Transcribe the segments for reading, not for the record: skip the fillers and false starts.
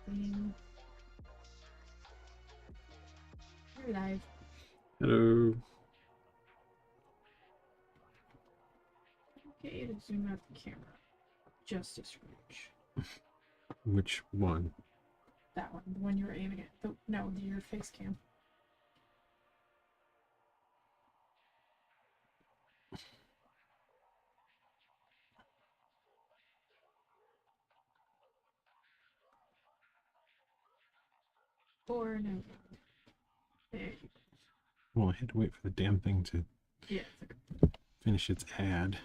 Clean. You're live. Hello. Okay, to zoom out the camera. Just a scrooge. Which one? That one, the one you were aiming at. No, your face cam. Or no. There you go. Well, I had to wait for the damn thing to finish its ad.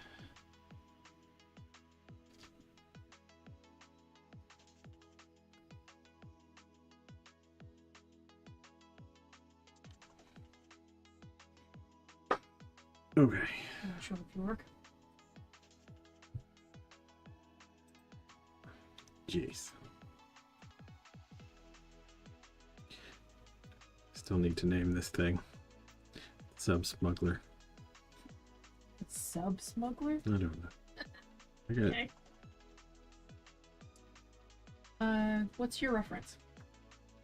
Okay. I'm not sure if you work. Jeez. Still need to name this thing. Sub-smuggler. Sub-smuggler? I don't know. I got Okay. What's your reference?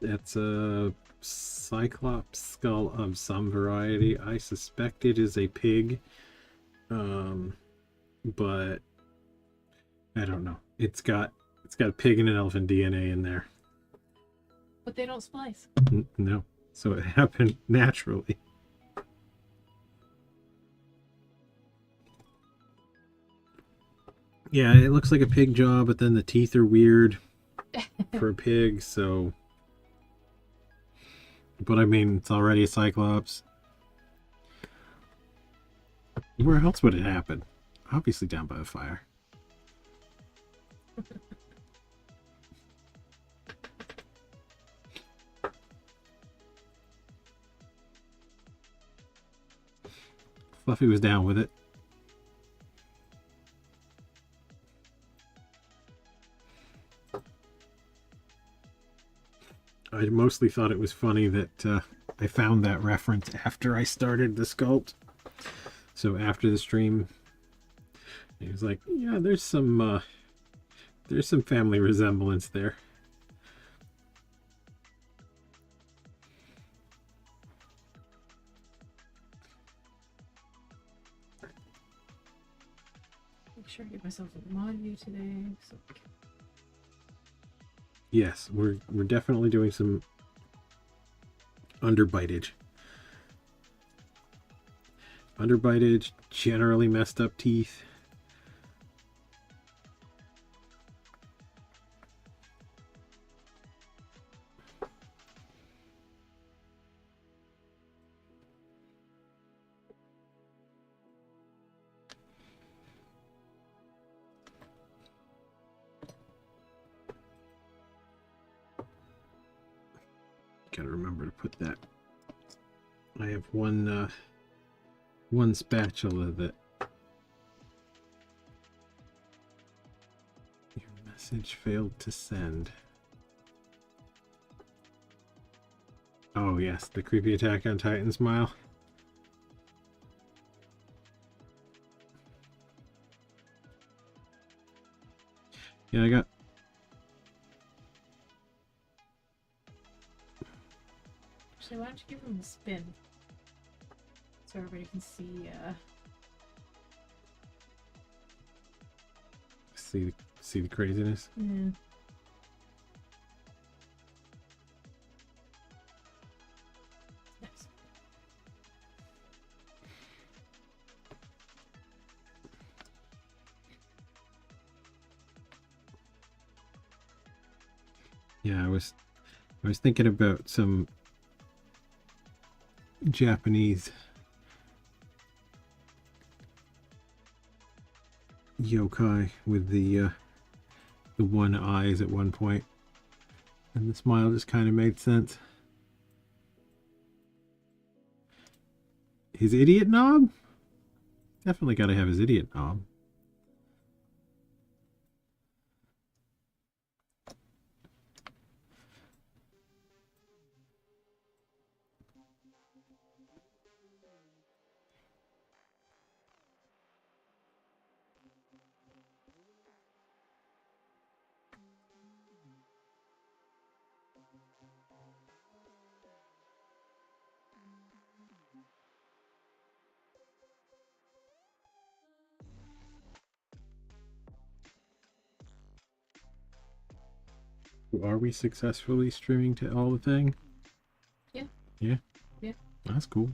It's a Cyclops skull of some variety. I suspect it is a pig. But I don't know. It's got a pig and an elephant DNA in there. But they don't splice. No. So it happened naturally. Yeah, it looks like a pig jaw, but then the teeth are weird for a pig, so... But I mean, it's already a Cyclops. Where else would it happen? Obviously down by the fire. Fluffy was down with it. I mostly thought it was funny that I found that reference after I started the sculpt. So after the stream, he was like, "Yeah, there's some family resemblance there." Make sure I give myself a mod view today. So Yes, we're definitely doing some underbitage. Underbitage, generally messed up teeth. Gotta remember to put that. I have one spatula that your message failed to send. Oh yes, the creepy Attack on Titan smile. Yeah, I got. actually, why don't you give them a spin so everybody can see? See the craziness. Yeah. Nice. Yeah, I was thinking about some Japanese yokai with the one eyes at one point, and the smile just kind of made sense. His idiot knob? Definitely got to have his idiot knob. Are we successfully streaming to all the thing? Yeah. Yeah? Yeah. That's cool.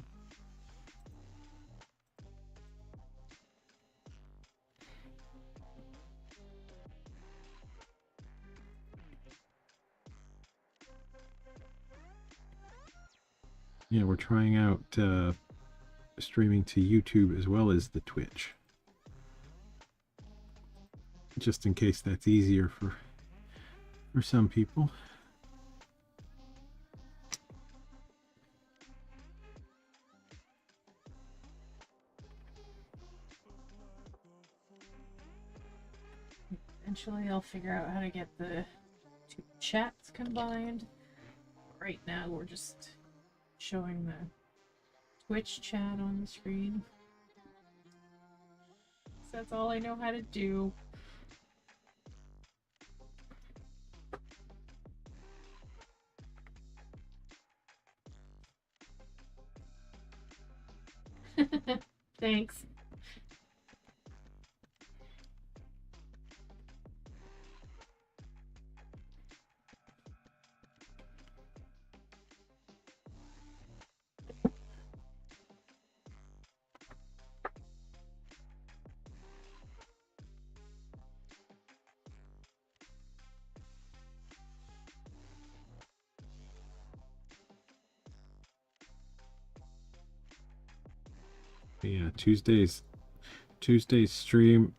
Yeah, we're trying out streaming to YouTube as well as the Twitch. Just in case that's easier for some people. Eventually I'll figure out how to get the two chats combined. Right now we're just showing the Twitch chat on the screen. So that's all I know how to do. Thanks. Yeah, Tuesday's stream.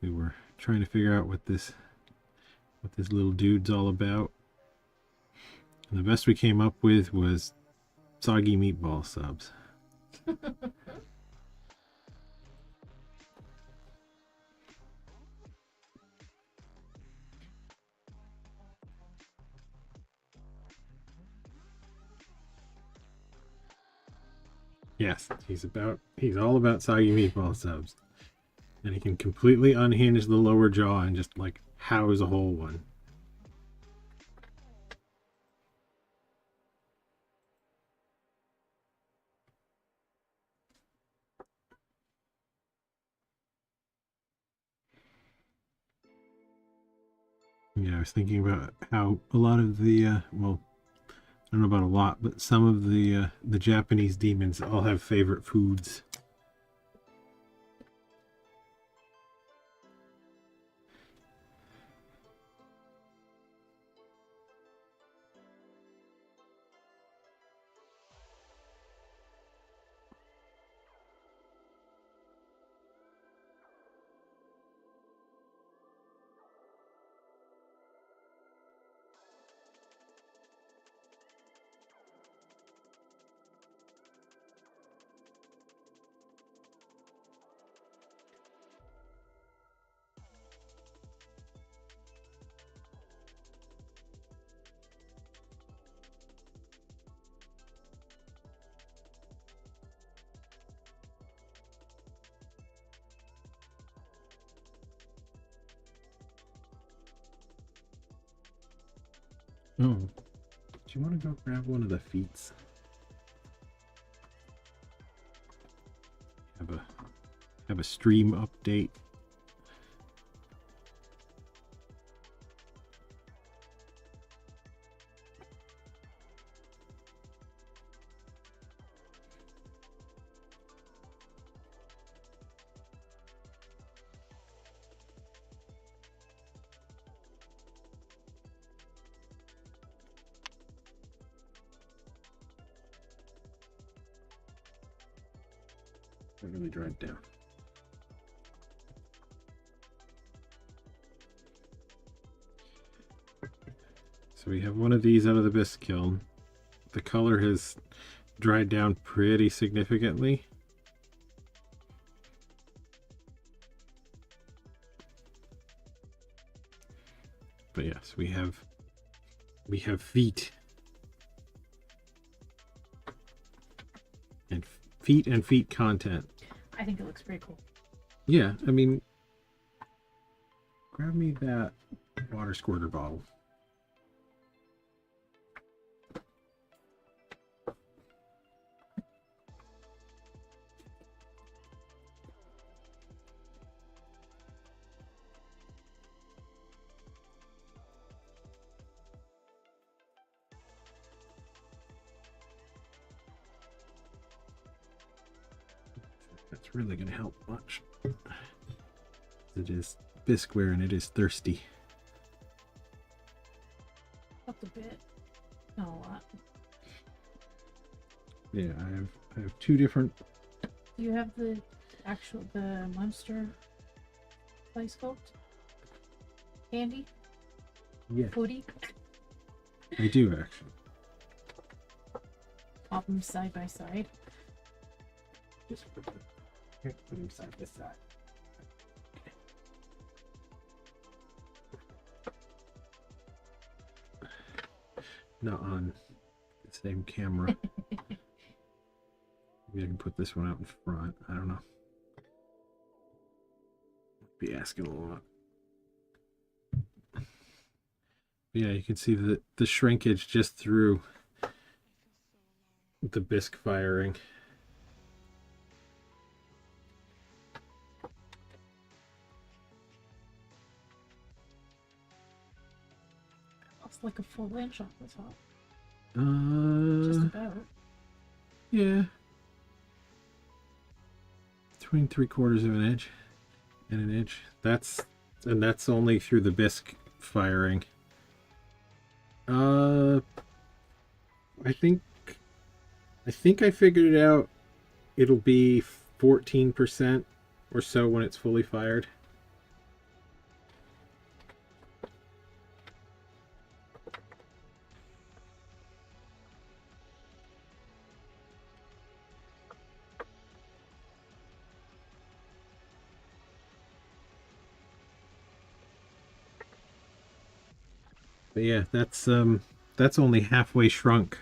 We were trying to figure out what this little dude's all about. And the best we came up with was soggy meatball subs. Yes, he's all about soggy meatball subs. And he can completely unhinge the lower jaw and just like house a whole one. Yeah, I was thinking about how a lot of the well, I don't know about a lot, but some of the Japanese demons all have favorite foods. Oh, do you want to go grab one of the feets? Have a stream update. I really dried down. So we have one of these out of the bisque kiln. The color has dried down pretty significantly. But yes, we have feet. And feet content. I think it looks pretty cool. Yeah, I mean, grab me that water squirter bottle. That's really going to help much. It is bisqueware and it is thirsty. Up a bit. Not a lot. Yeah, I have two different. Do you have the monster clay sculpt handy? Yeah, Footy? I do actually. Pop them side by side. Just put them side by side. Not on the same camera. Maybe I can put this one out in front. I don't know. Be asking a lot. Yeah, you can see the shrinkage just through the bisque firing. Looks like a full inch off the top. Just about. Yeah. Between 3/4 of an inch and an inch. That's only through the bisque firing. I think I figured it out. It'll be 14% or so when it's fully fired. But yeah, that's only halfway shrunk.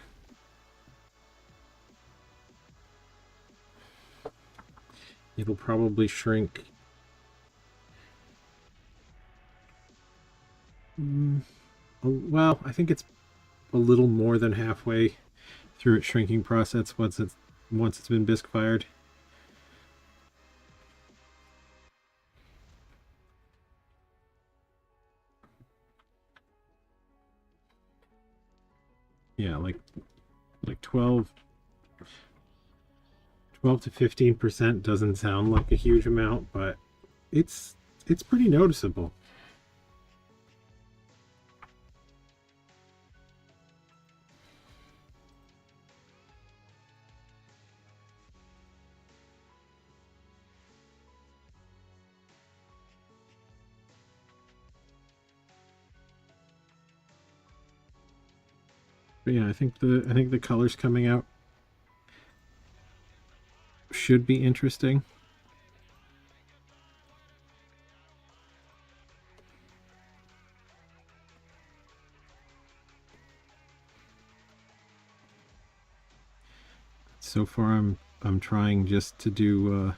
It'll probably shrink. Well, I think it's a little more than halfway through its shrinking process once it's been bisque fired. Yeah, like 12 to 15% doesn't sound like a huge amount, but it's pretty noticeable. But yeah, I think the colors coming out should be interesting. So far I'm trying just to do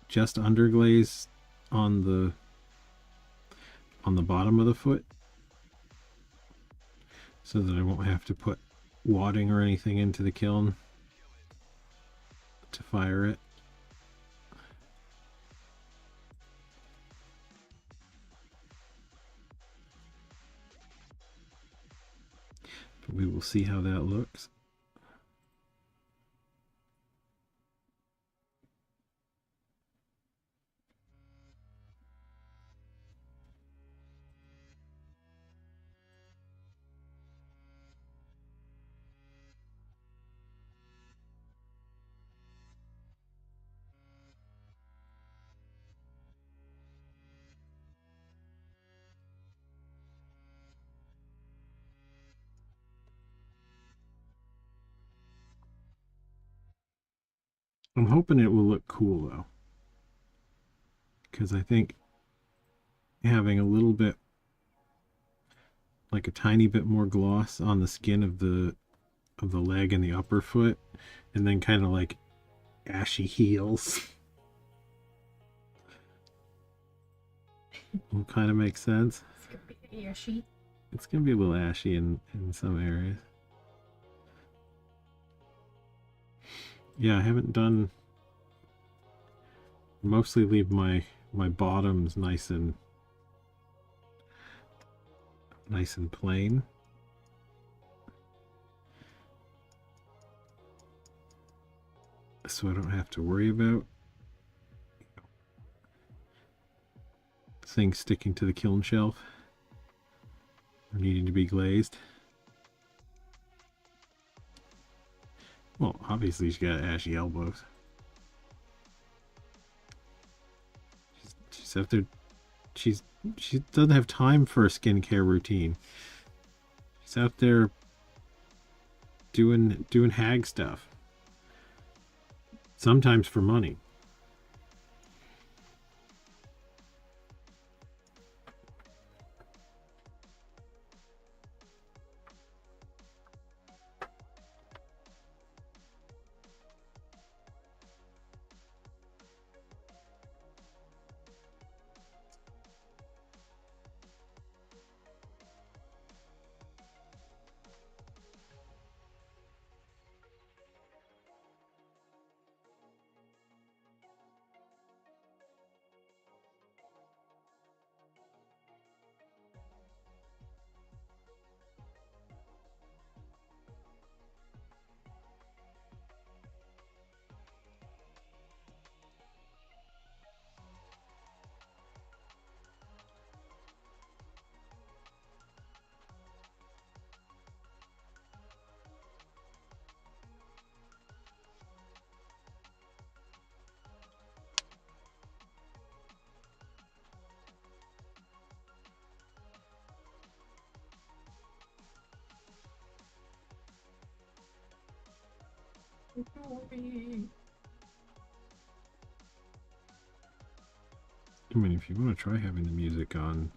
just underglaze on the bottom of the foot, so that I won't have to put wadding or anything into the kiln to fire it. But we will see how that looks. I'm hoping it will look cool though, because I think having a little bit, like a tiny bit more gloss on the skin of the leg and the upper foot, and then kind of like ashy heels will kind of make sense. It's gonna be ashy. It's gonna be a little ashy in some areas. Yeah, I haven't done. Mostly leave my bottoms nice and plain. so I don't have to worry about things sticking to the kiln shelf or needing to be glazed. Well, obviously she's got ashy elbows. She's out there. She doesn't have time for a skincare routine. She's out there doing hag stuff. Sometimes for money. I mean, if you want to try having the music on.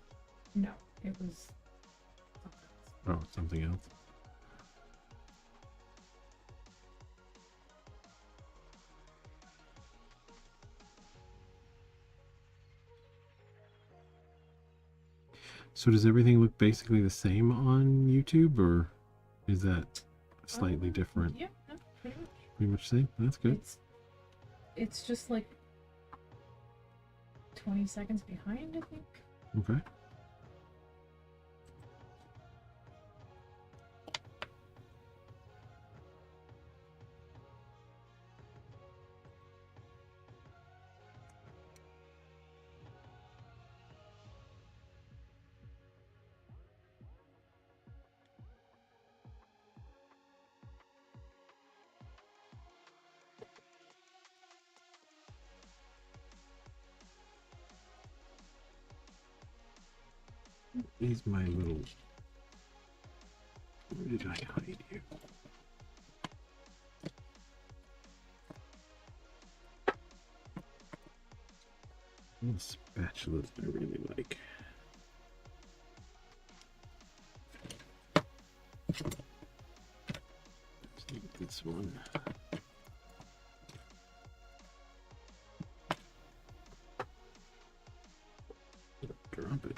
No, it was something else. Oh, something else. So does everything look basically the same on YouTube, or is that slightly different? Yeah, no, pretty much. Pretty much the same? That's good. It's just like 20 seconds behind, I think. Okay. Here's my little... Where did I hide you? Little spatula that I really like. Let's take this one. Drop it.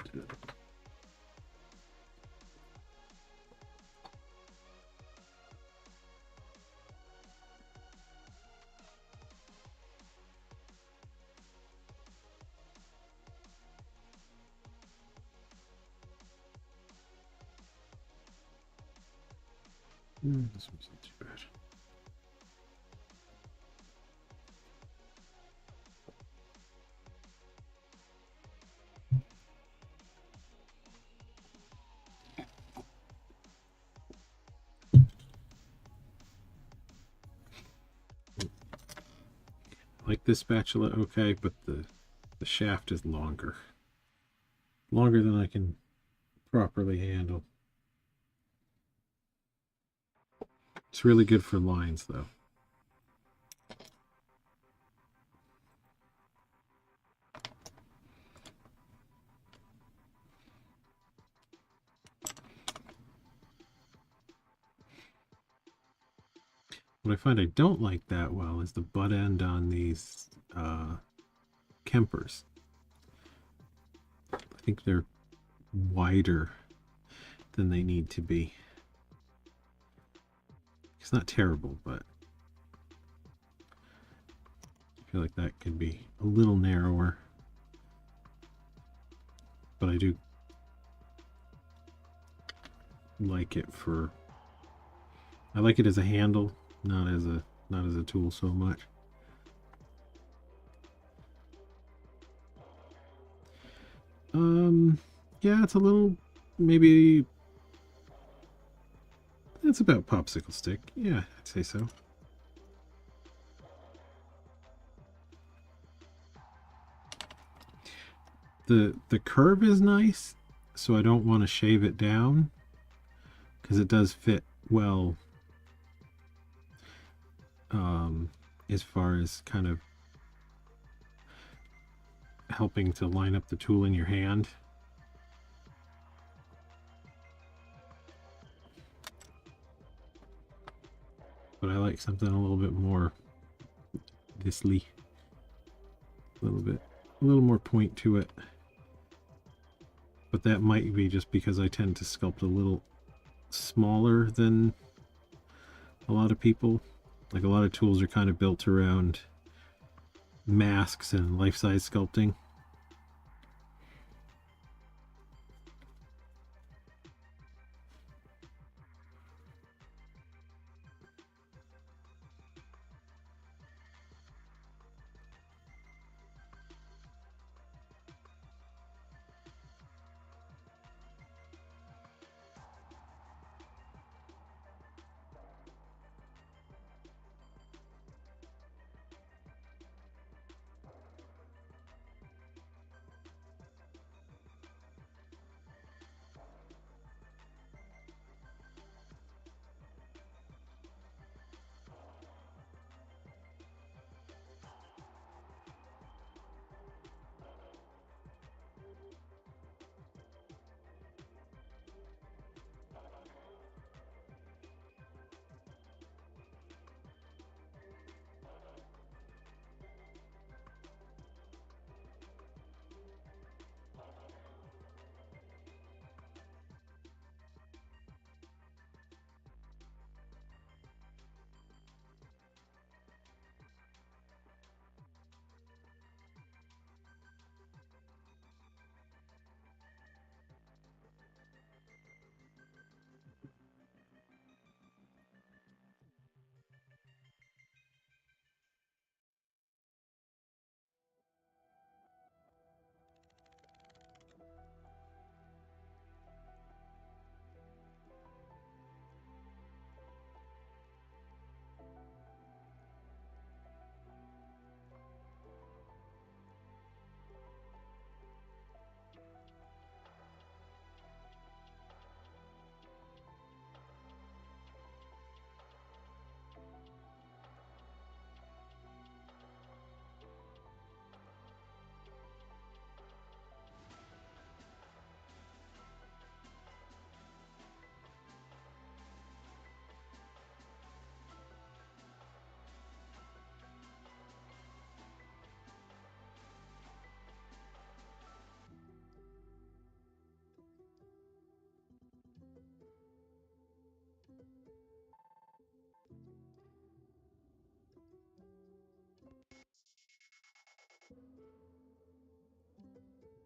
This one's not too bad. I like this spatula okay, but the shaft is longer. Longer than I can properly handle. It's really good for lines, though. What I find I don't like that well is the butt end on these Kempers. I think they're wider than they need to be. It's not terrible, but I feel like that could be a little narrower. But I do like it for... I like it as a handle, not as a tool so much. Yeah, it's a little, maybe, it's about popsicle stick. Yeah, I'd say so. The curve is nice, so I don't want to shave it down because it does fit well, as far as kind of helping to line up the tool in your hand. But I like something a little bit more thisly, a little more point to it. But that might be just because I tend to sculpt a little smaller than a lot of people. Like, a lot of tools are kind of built around masks and life-size sculpting.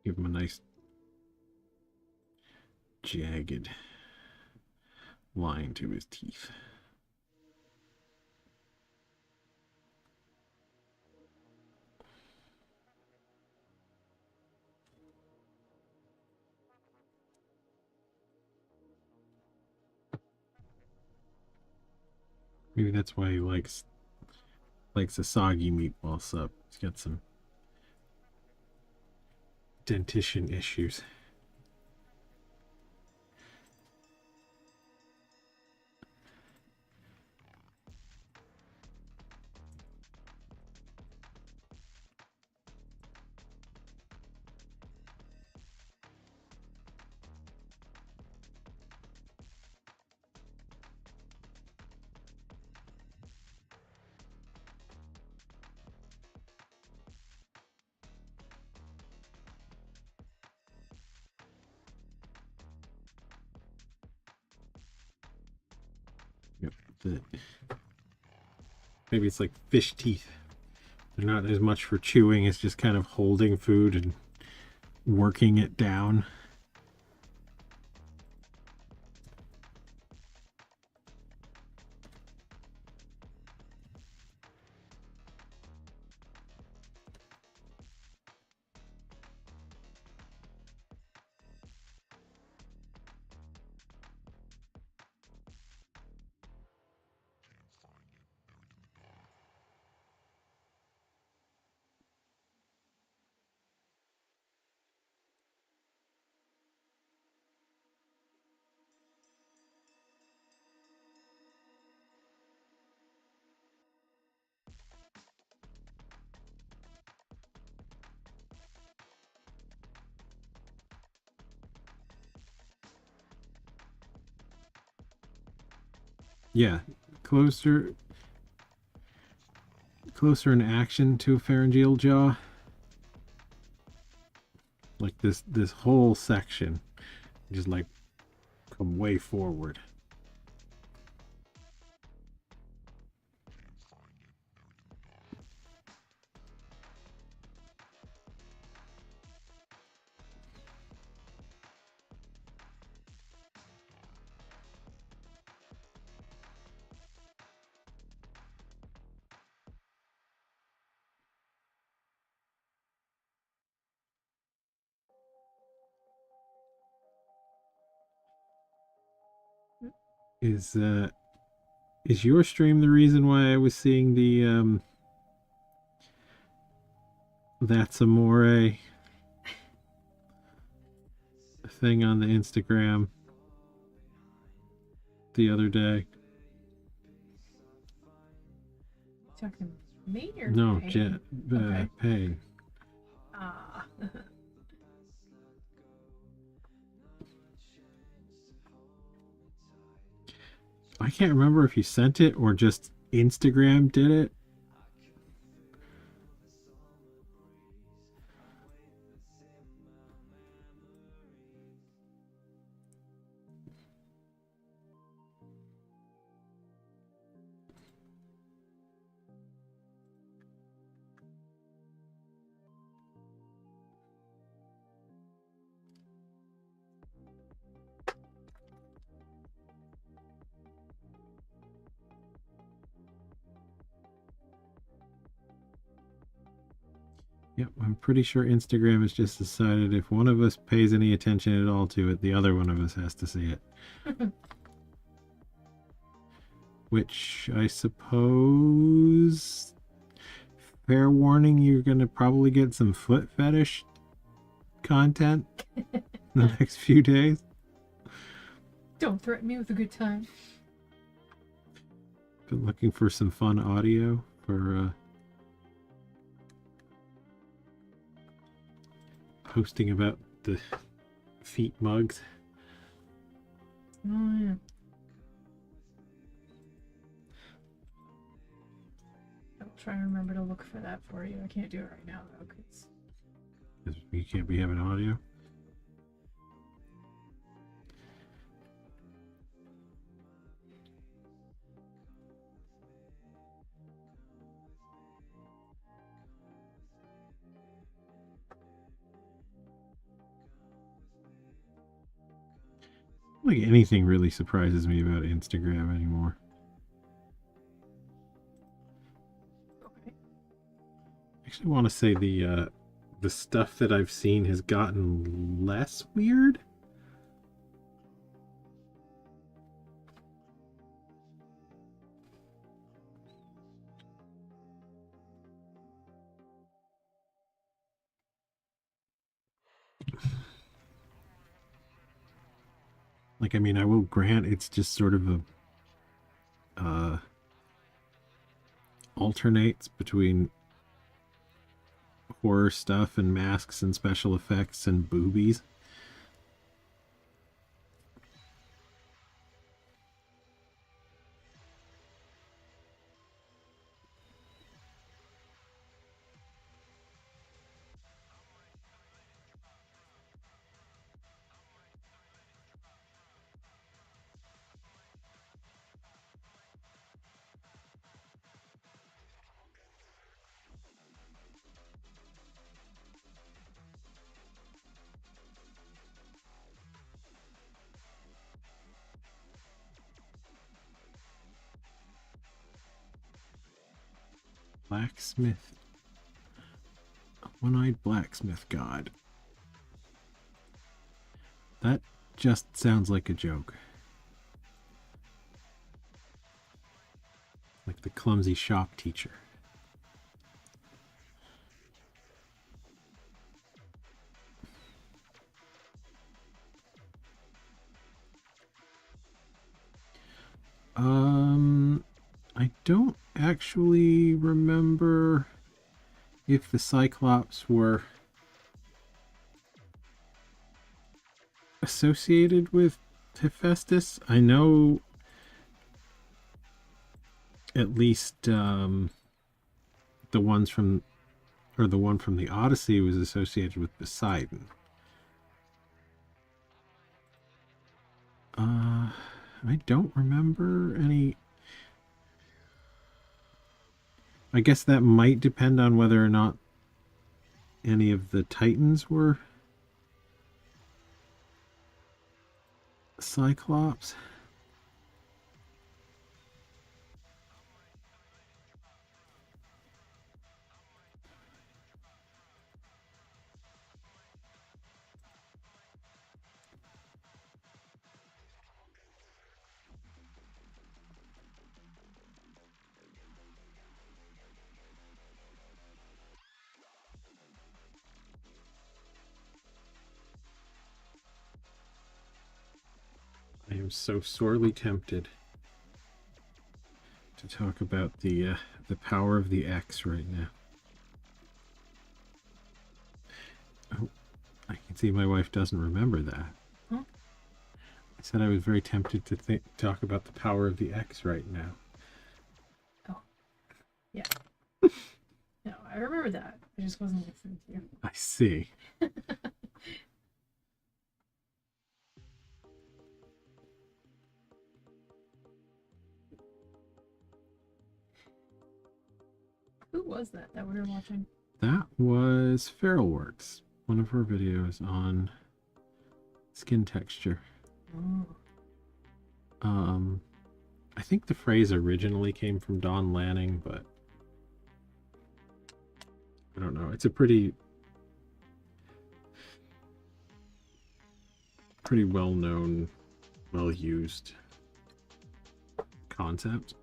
Give him a nice jagged line to his teeth. Maybe that's why he likes a soggy meatball sub. He's got some dentition issues. Yep. Maybe it's like fish teeth. They're not as much for chewing, it's just kind of holding food and working it down. Yeah, closer in action to a pharyngeal jaw. Like this whole section, just like come way forward. Is your stream the reason why I was seeing the That's Amore thing on the Instagram the other day? Talking me or No, Payne? Jet, Okay. Payne. Ah. I can't remember if you sent it or just Instagram did it. Yep, I'm pretty sure Instagram has just decided if one of us pays any attention at all to it, the other one of us has to see it. Which I suppose, fair warning, you're going to probably get some foot fetish content in the next few days. Don't threaten me with a good time. Been looking for some fun audio for posting about the feet mugs. Oh, yeah. I'll try and remember to look for that for you. I can't do it right now, though, because... You can't be having audio. Like anything really surprises me about Instagram anymore. Okay. I actually want to say the stuff that I've seen has gotten less weird. Like, I mean, I will grant it's just sort of a alternates between horror stuff and masks and special effects and boobies. Blacksmith. One-eyed blacksmith god. That just sounds like a joke. Like the clumsy shop teacher. I don't actually remember if the Cyclops were associated with Hephaestus. I know at least the ones from, or the one from the Odyssey was associated with Poseidon. I don't remember any. I guess that might depend on whether or not any of the Titans were Cyclops. I am so sorely tempted to talk about the power of the X right now. Oh, I can see my wife doesn't remember that. Huh? I said I was very tempted to talk about the power of the X right now. Oh, yeah. No, I remember that. I just wasn't listening to you. I see. Who was that we were watching? That was Feralworks, one of her videos on skin texture. Oh. I think the phrase originally came from Don Lanning, but I don't know. It's a pretty well-known, well-used concept.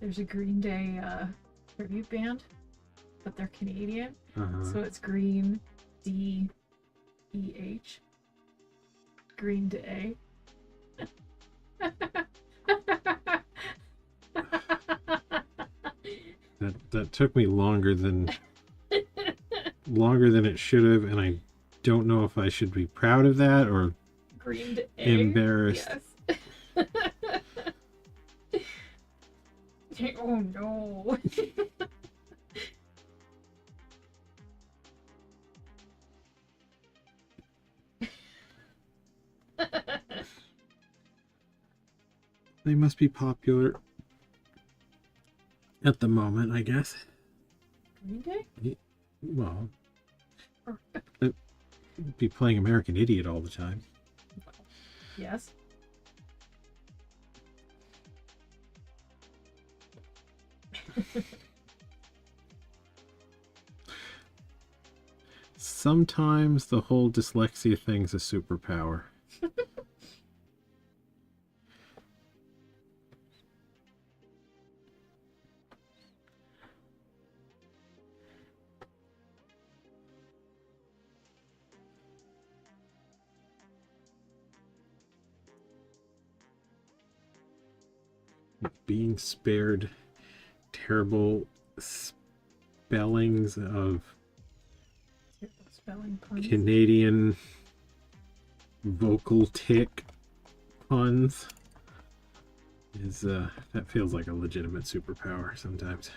There's a Green Day tribute band, but they're Canadian, so it's Green D-E-H. Green Day. That took me longer than it should have, and I don't know if I should be proud of that or Green Day. Embarrassed. Yes. Oh no. They must be popular at the moment, I guess. Green Day? Well, be playing American Idiot all the time. Yes. Sometimes the whole dyslexia thing's a superpower. Being spared terrible spellings of Spelling puns. Canadian vocal tick puns is that feels like a legitimate superpower sometimes.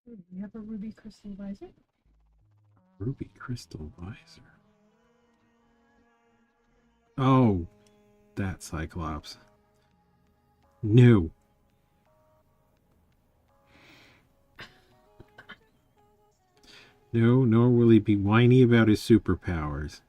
We have a ruby crystal visor. Ruby crystal visor. Oh, that Cyclops. No. No, nor will he be whiny about his superpowers.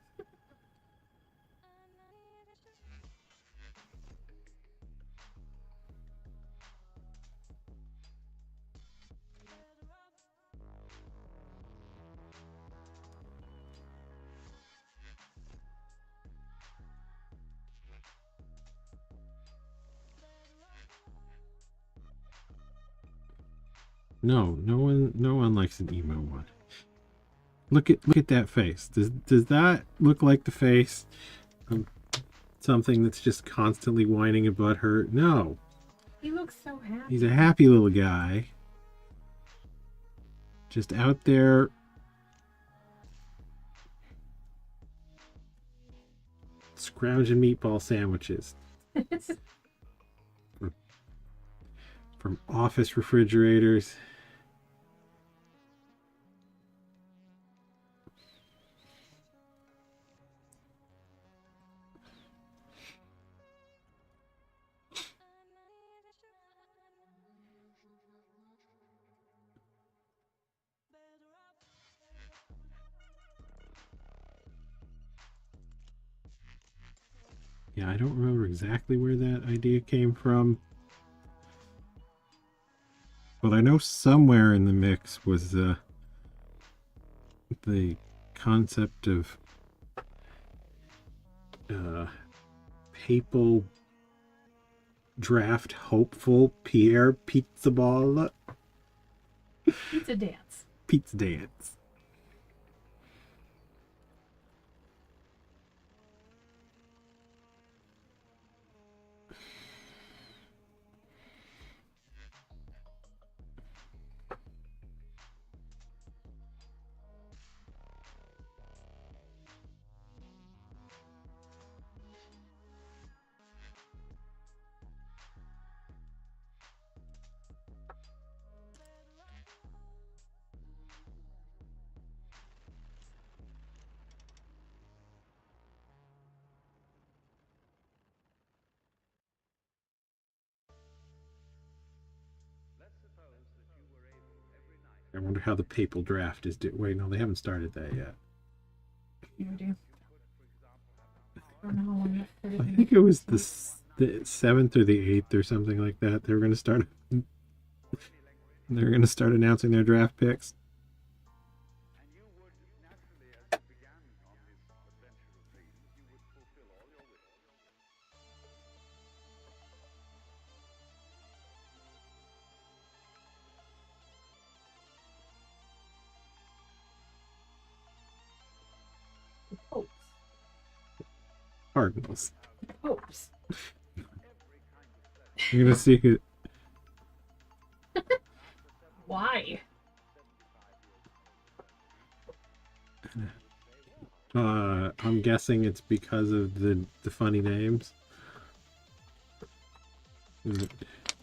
No, no one likes an emo one. Look at that face. Does that look like the face of something that's just constantly whining and butthurt? No. He looks so happy. He's a happy little guy. Just out there scrounging meatball sandwiches from office refrigerators. Yeah, I don't remember exactly where that idea came from. But I know somewhere in the mix was the concept of papal draft hopeful Pierre Pizzaballa. Pizza dance. Pizza dance. I wonder how the papal draft is doing. Wait, no, they haven't started that yet. No idea. I don't know how long that I think it was the 7th or the 8th or something like that. They were going to start. They're going to start announcing their draft picks. Popes. Cardinals. Popes. You're going to see who. Why? I'm guessing it's because of the funny names.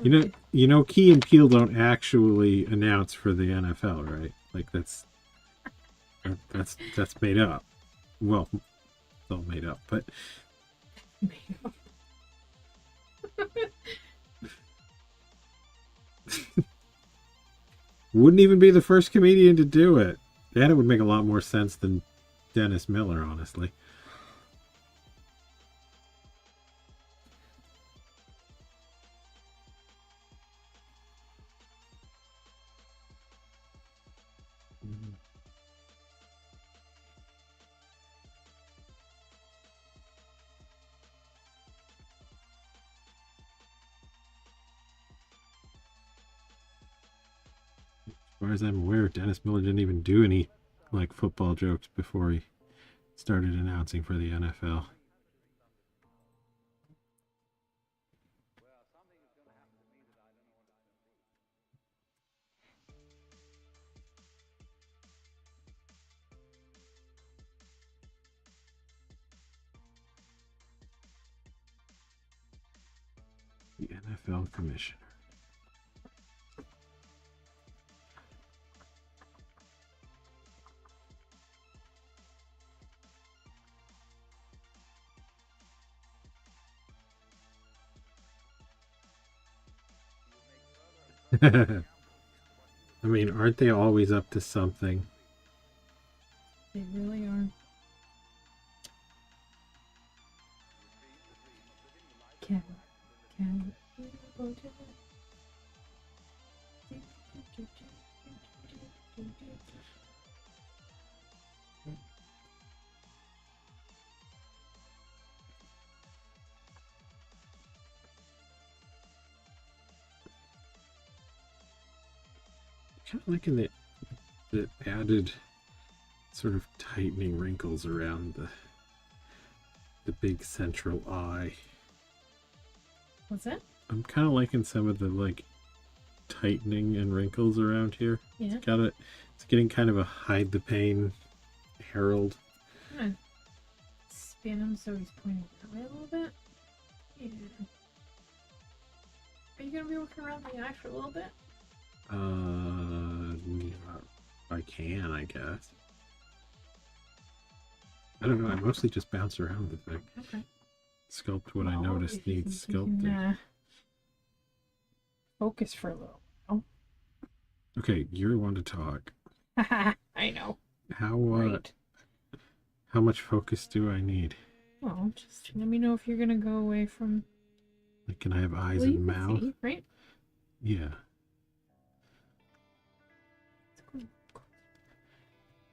You know, Key and Peele don't actually announce for the NFL, right? Like that's made up. Well, it's all made up, but wouldn't even be the first comedian to do it. And it would make a lot more sense than Dennis Miller, honestly. As far as I'm aware, Dennis Miller didn't even do any like football jokes before he started announcing for the NFL. The NFL commissioner. I mean, aren't they always up to something? They really are. Can we go to Kind of liking the added sort of tightening wrinkles around the big central eye. What's that? I'm kind of liking some of the like tightening and wrinkles around here. Yeah. It's getting kind of a hide the pain herald. I'm gonna spin him so he's pointing that way a little bit. Yeah. Are you gonna be working around the eye for a little bit? I can, I guess. I don't know. I mostly just bounce around the thing. Okay. Sculpt what I Well, noticed if you needs think you sculpting. can, focus for a little. Oh. Okay, you're one to talk. I know. How Right. how much focus do I need? Well, just let me know if you're gonna go away from. Like, can I have eyes Well, you and can mouth? see, right? Yeah.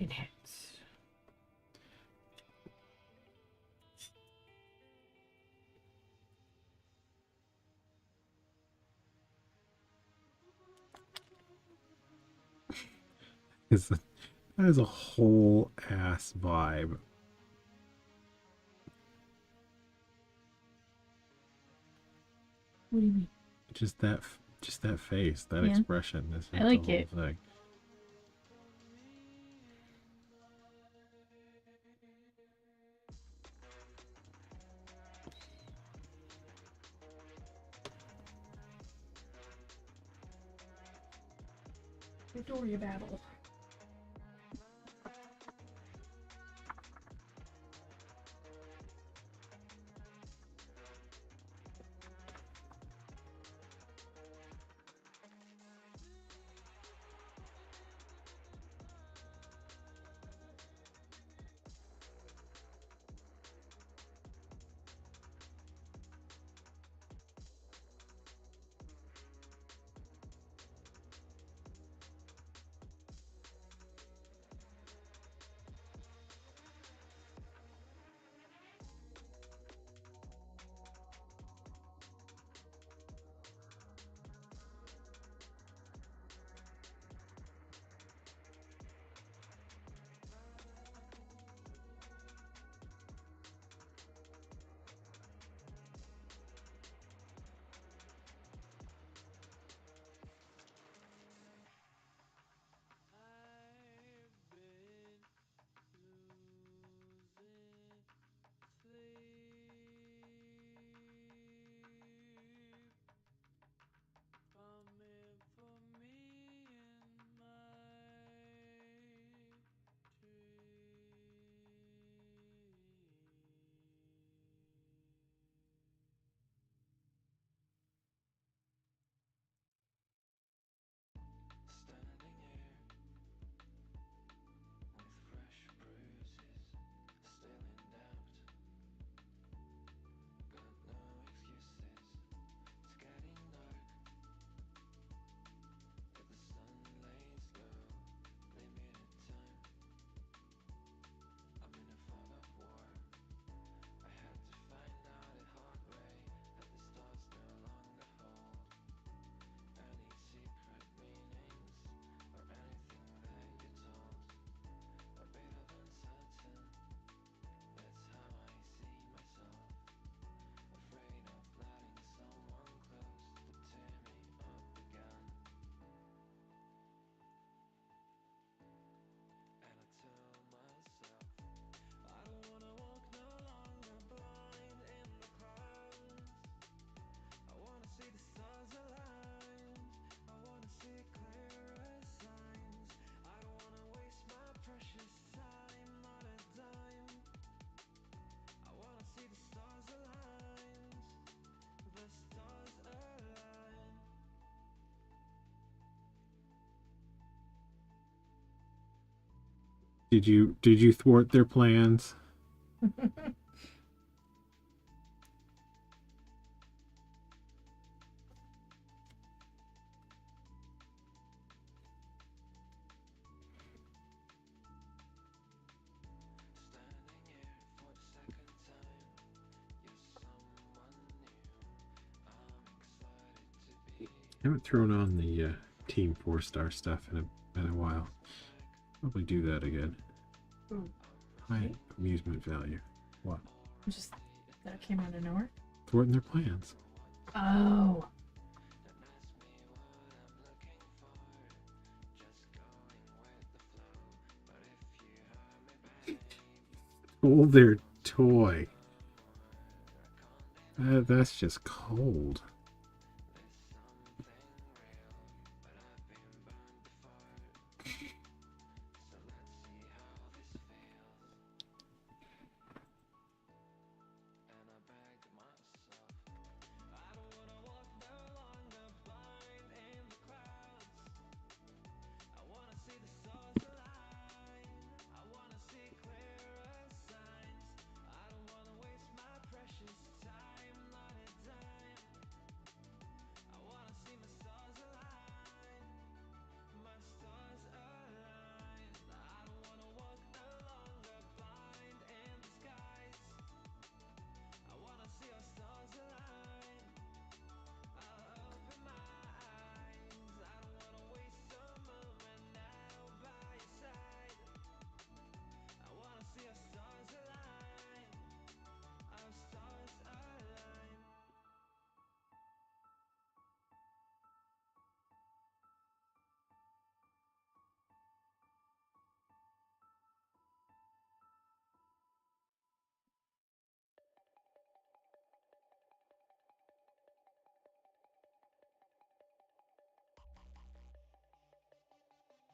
Enhance. That has a whole ass vibe. What do you mean? Just that face, that Yeah. expression. This I like the whole it. thing. Victoria battle. Did you thwart their plans? I haven't thrown on the Team 4-star stuff in a while. Probably do that again. Ooh, High amusement value. What? just that came out of nowhere. Thwarting their plans. Oh. Stole their toy. That's just cold.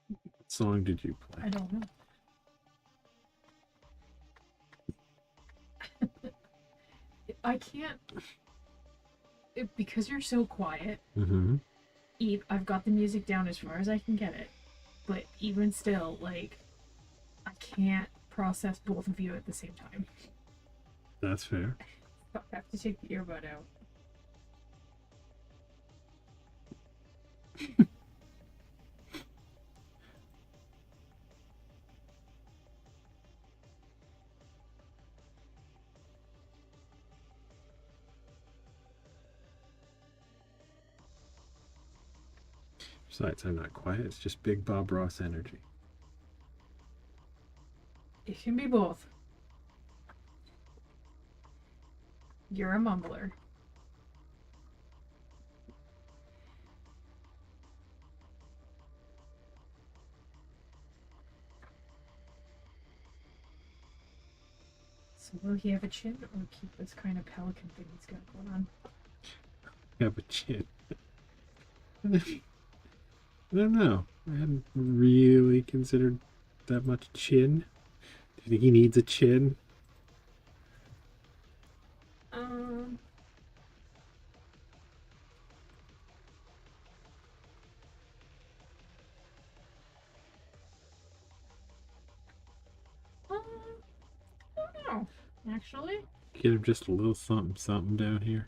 What song did you play? I don't know. I can't. Because you're so quiet. Mm-hmm. I've got the music down as far as I can get it, but even still, like, I can't process both of you at the same time. That's fair. I have to take the earbud out. Besides, I'm not quiet. It's just Big Bob Ross energy. It can be both. You're a mumbler. So will he have a chin or keep this kind of pelican thing he's got going on? Have a chin. I don't know. I hadn't really considered that much chin. Do you think he needs a chin? I don't know, actually. Get him just a little something something down here.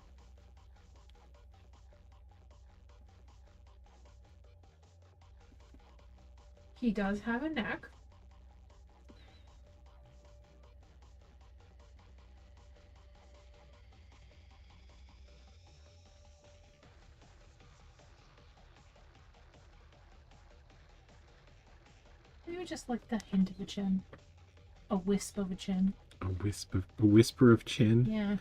He does have a neck. Maybe just like the hint of a chin. A wisp of a chin. A whisper of chin. Yeah.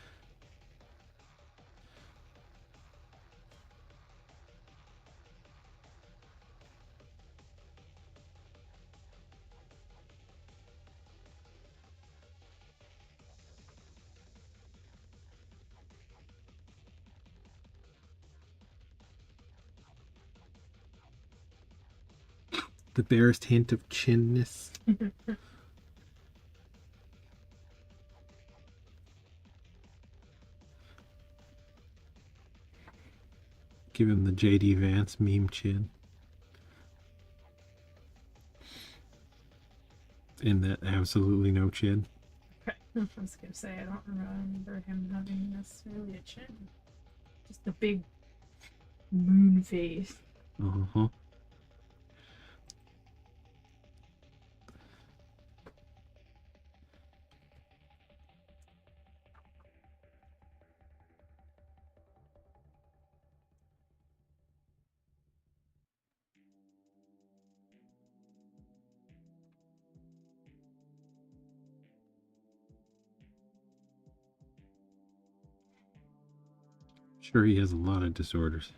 The barest hint of chinness. Give him the J.D. Vance meme chin. in that absolutely no chin. Okay. I was gonna say I don't remember him having necessarily a chin. Just the big moon face. Uh-huh. Sure, he has a lot of disorders.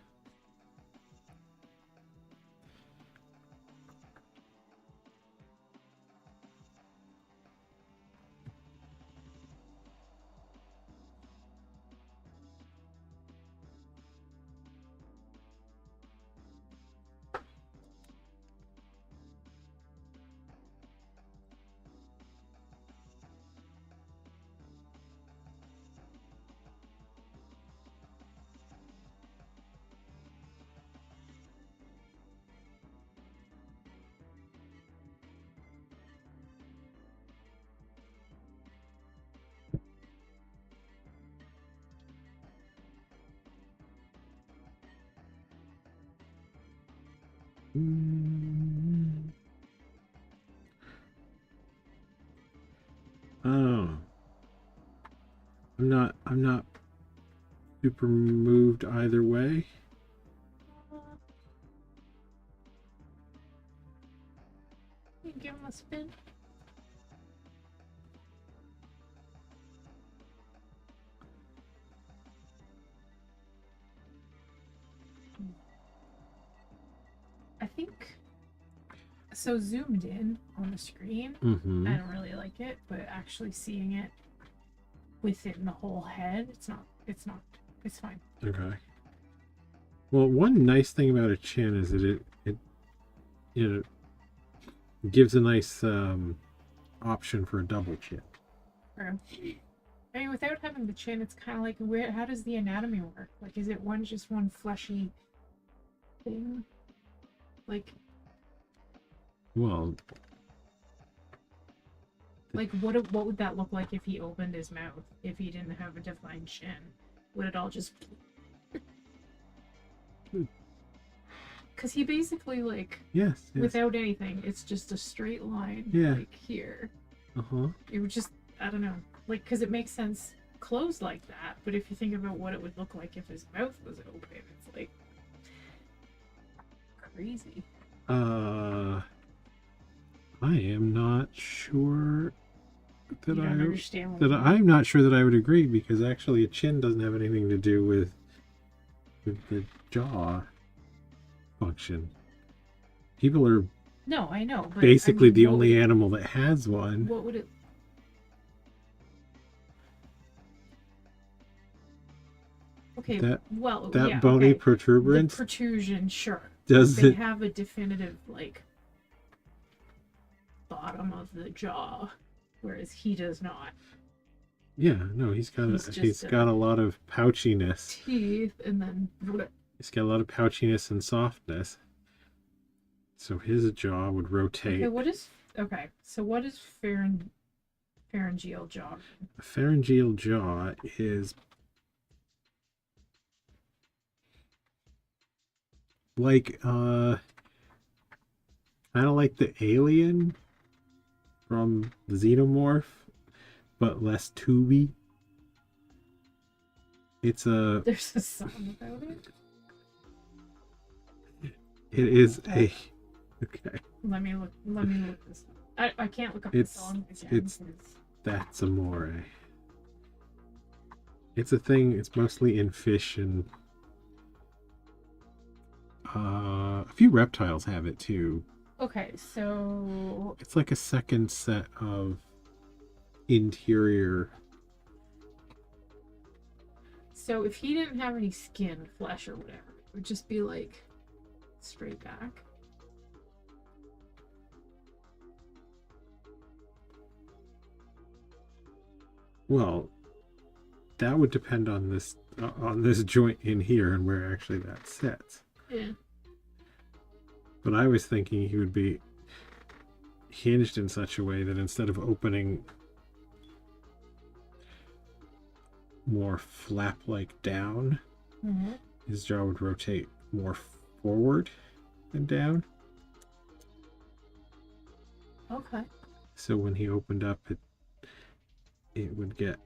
Oh, I'm not super moved either way. You give him a spin. I think so. Zoomed in on the screen, Mm-hmm. I don't really like it, but actually seeing it within the whole head, it's not. It's fine. Okay. Well, one nice thing about a chin is that it you know gives a nice option for a double chin. I mean, without having the chin, it's kind of like where. How does the anatomy work? Like, is it just one fleshy thing? Like, Well, what would that look like if he opened his mouth? If he didn't have a defined chin, would it all just? Because he basically yes. without anything, it's just a straight line. Yeah. Like here, Uh-huh. it would just. I don't know. Like, because it makes sense closed like that, but if you think about what it would look like if his mouth was open, it's like crazy. I am not sure that You don't understand what I'm not sure that I would agree, because actually a chin doesn't have anything to do with the jaw function. People are No, I know. But basically I mean, the only animal that has one. What would it? Okay. That yeah, bony okay. protuberance, The protrusion, sure. does They it? have a definitive bottom of the jaw, whereas he does not. Yeah, no, he's got a lot of pouchiness. Teeth, and then. He's got a lot of pouchiness and softness. So his jaw would rotate. So what is pharyngeal jaw? A pharyngeal jaw is like kind of like the alien from the Xenomorph, but less tubey. There's a song about it. It is a okay. Let me look this up. I can't look up the song again. That's amore. It's a thing. It's mostly in fish, and a few reptiles have it too. Okay, so it's like a second set of interior. So if he didn't have any skin, flesh, or whatever, it would just be like straight back. Well, that would depend on this joint in here and where actually that sits. Yeah. But I was thinking he would be hinged in such a way that instead of opening more flap-like down, Mm-hmm. his jaw would rotate more forward than down. Okay. So when he opened up, it would get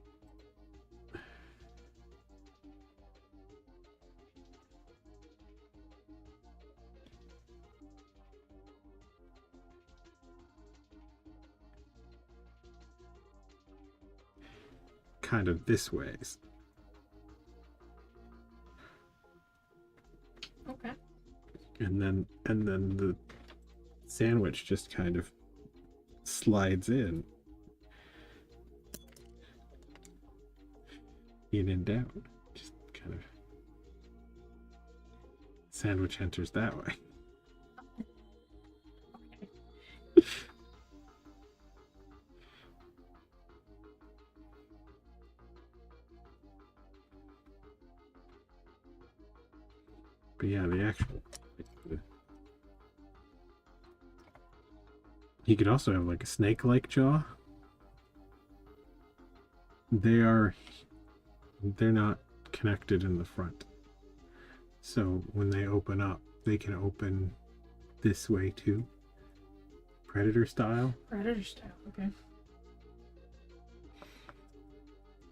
kind of this ways. Okay. And then the sandwich just kind of slides in and down. Just kind of sandwich enters that way. But yeah, the actual he could also have like a snake-like jaw. They're not connected in the front. So when they open up, they can open this way too. Predator style. Predator style, okay.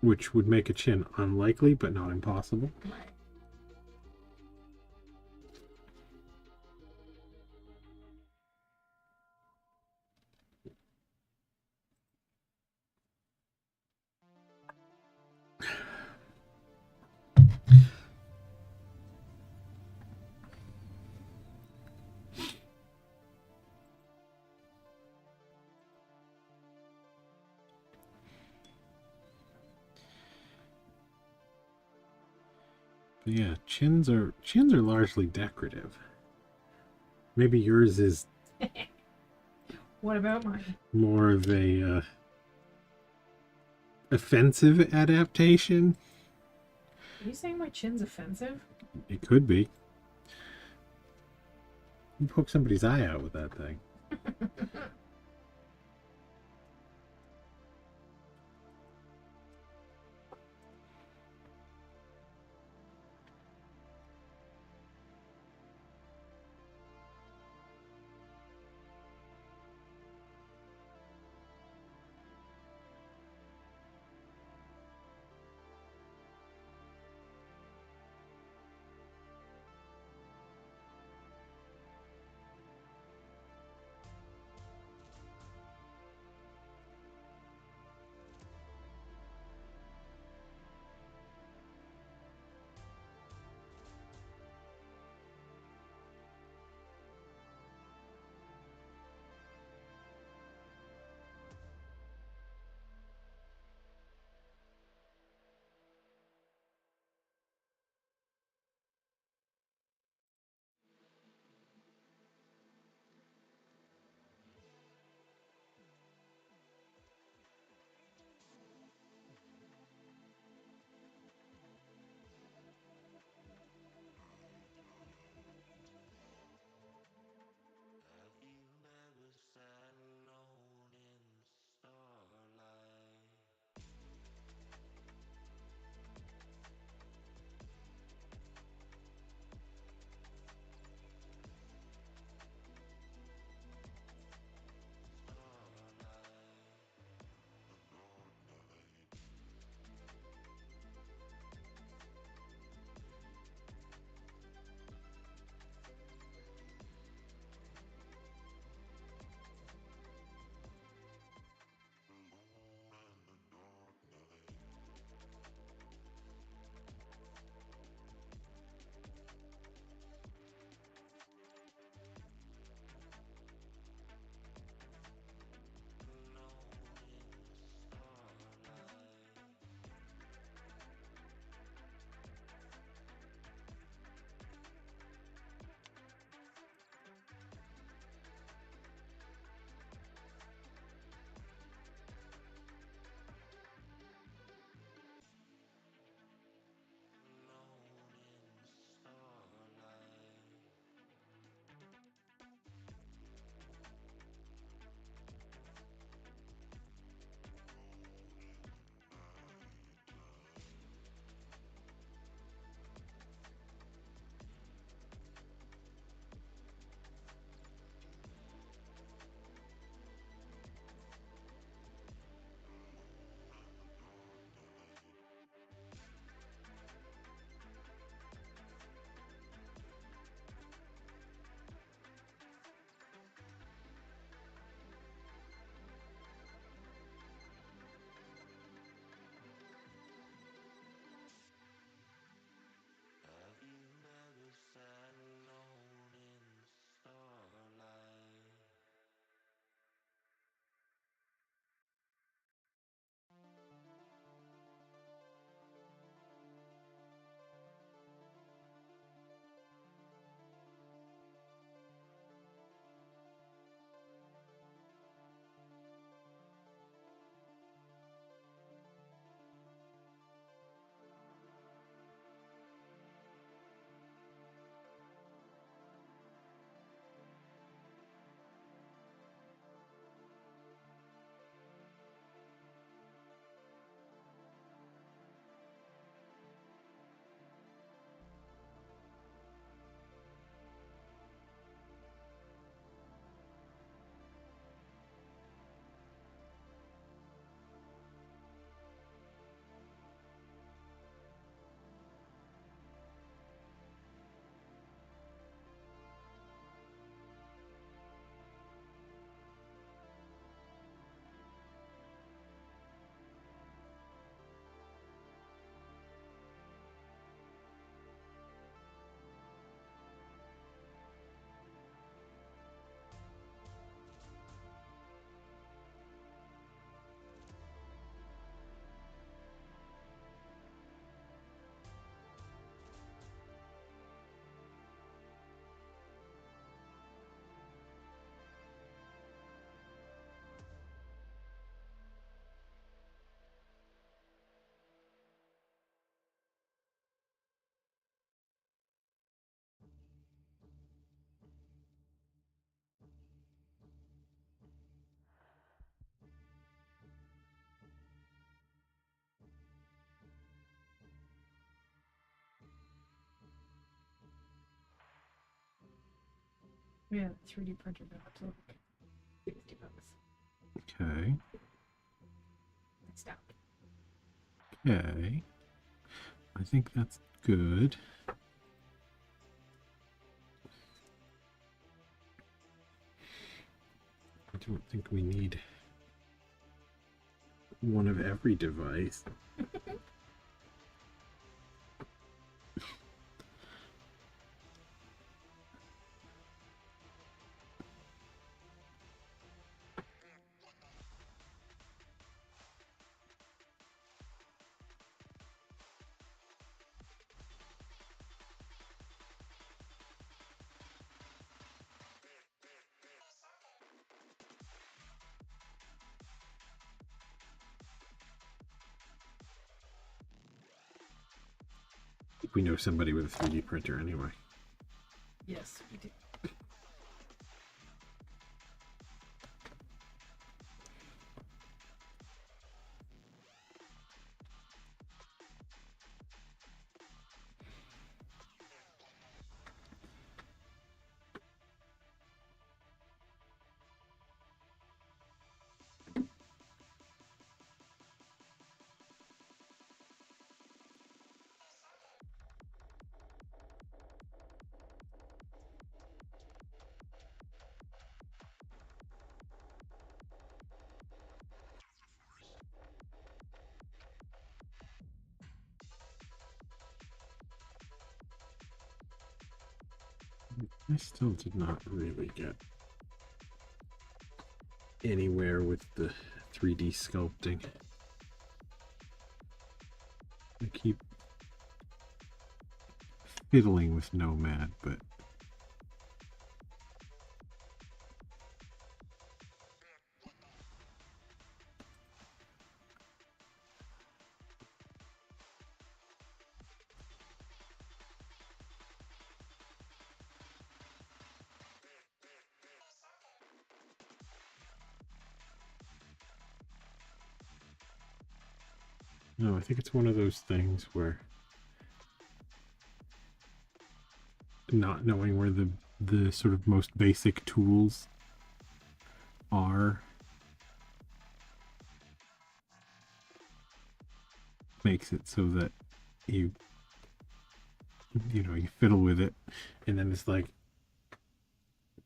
Which would make a chin unlikely, but not impossible. Right. But yeah, chins are largely decorative. Maybe yours is What about mine? more of a offensive adaptation. Are you saying my chin's offensive? It could be. You poke somebody's eye out with that thing. Yeah, 3D printer got to like $60. Okay. Next out. Okay. I think that's good. I don't think we need one of every device. We know somebody with a 3D printer anyway. Yes, we do. I still did not really get anywhere with the 3D sculpting. I keep fiddling with Nomad, but no, I think it's one of those things where not knowing where the sort of most basic tools are makes it so that you fiddle with it, and then it's like,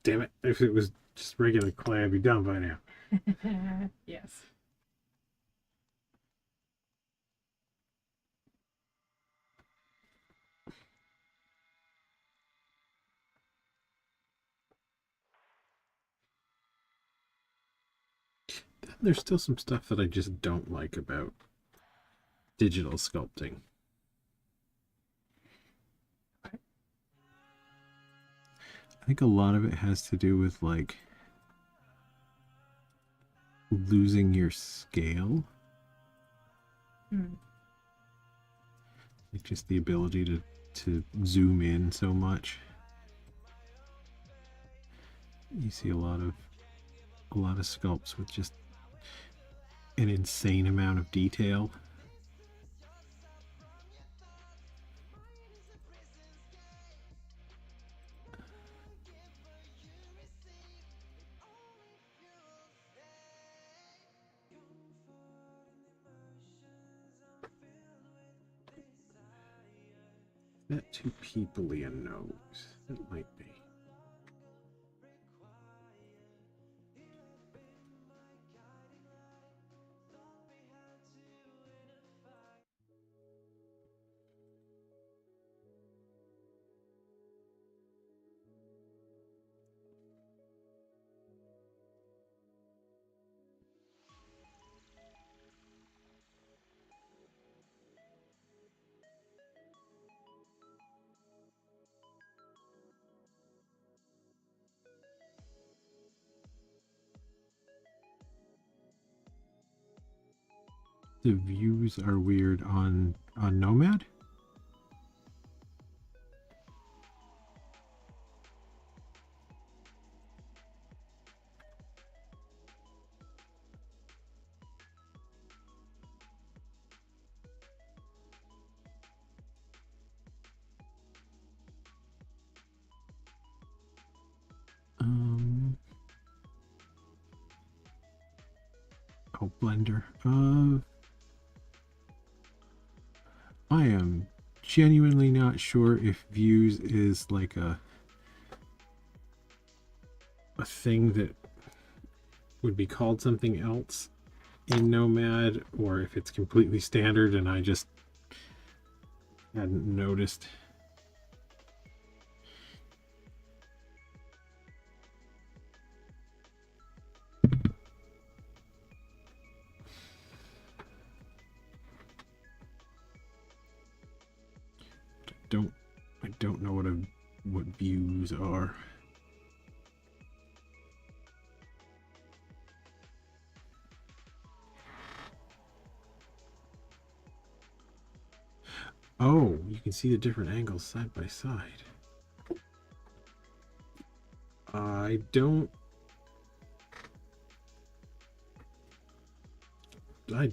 damn it, if it was just regular clay, I'd be done by now. Yes. There's still some stuff that I just don't like about digital sculpting. Okay. I think a lot of it has to do with like losing your scale. Like just the ability to zoom in so much. You see a lot of sculpts with just an insane amount of detail. Is that too peoply a nose? It might be. The views are weird on Nomad. Oh, Blender. I am genuinely not sure if views is like a thing that would be called something else in Nomad, or if it's completely standard and I just hadn't noticed. I don't know what views are. Oh, you can see the different angles side by side. I don't know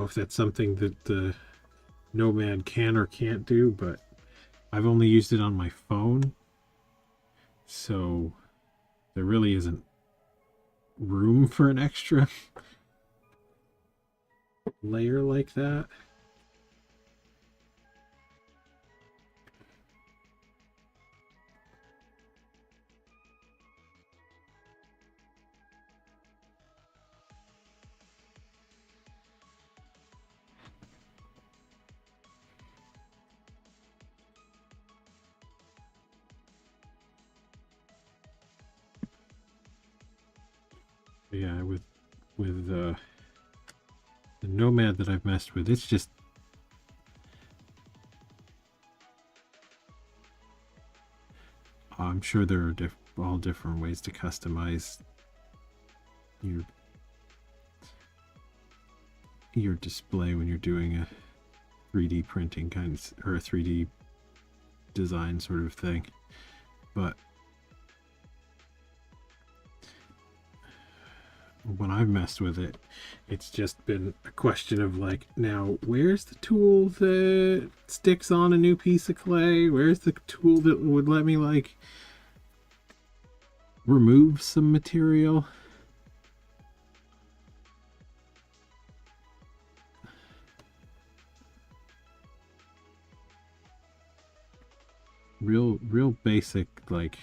if that's something that the Nomad can or can't do, but I've only used it on my phone, so there really isn't room for an extra layer like that. Yeah, with the Nomad that I've messed with, it's just I'm sure there are all different ways to customize your display when you're doing a 3D printing kind of, or a 3D design sort of thing. But when I've messed with it, it's just been a question of like, now where's the tool that sticks on a new piece of clay? Where's the tool that would let me like remove some material? Real basic, like,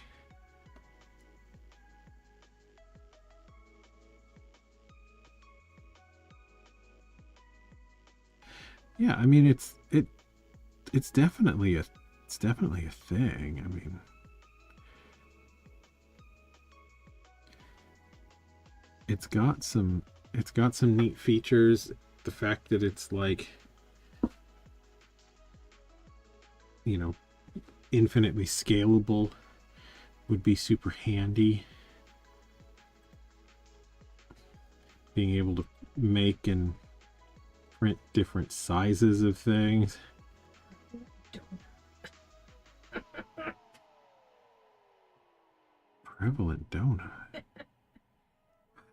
yeah, I mean it's definitely a thing. I mean, it's got some neat features. The fact that it's like, you know, infinitely scalable would be super handy. Being able to make and print different sizes of things. Prevalent donut.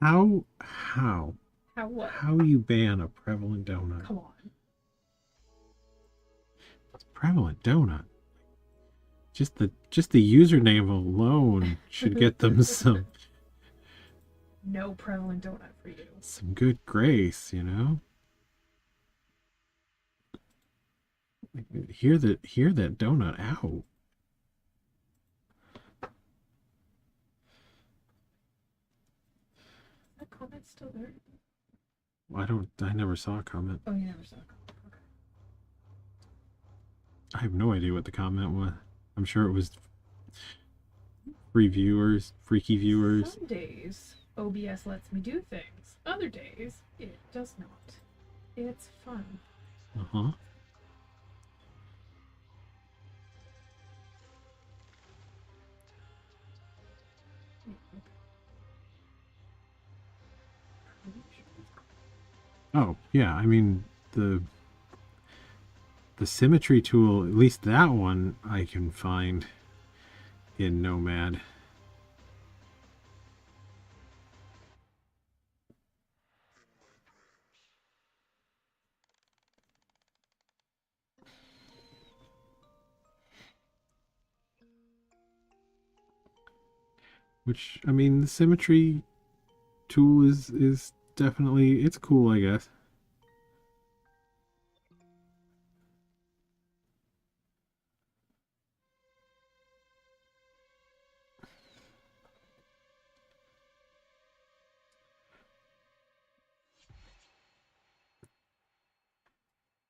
How what? How you ban a prevalent donut? Come on. It's prevalent donut. Just the username alone should get them some No prevalent donut for you. Some good grace, you know? Hear that donut out. Is that comment still there? I never saw a comment. Oh, you never saw a comment. Okay. I have no idea what the comment was. I'm sure it was free viewers, freaky viewers. Some days OBS lets me do things. Other days it does not. It's fun. Uh-huh. Oh, yeah, I mean, the symmetry tool, at least that one I can find in Nomad. Which, I mean, the symmetry tool is definitely, it's cool, I guess.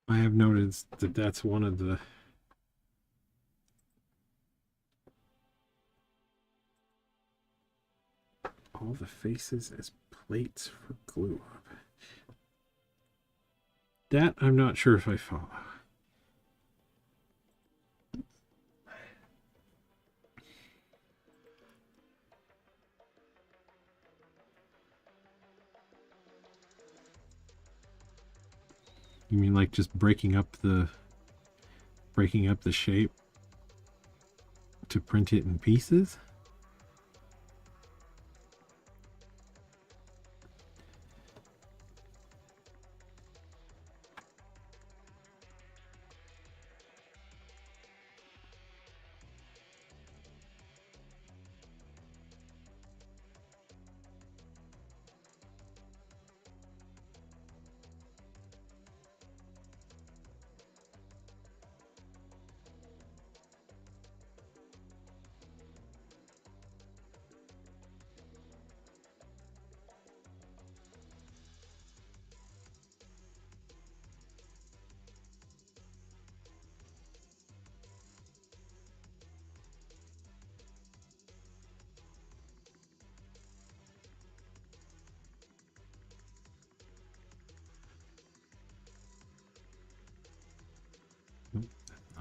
I have noticed that that's one of the all the faces as plates for glue up. That I'm not sure if I follow. You mean like just breaking up the shape to print it in pieces?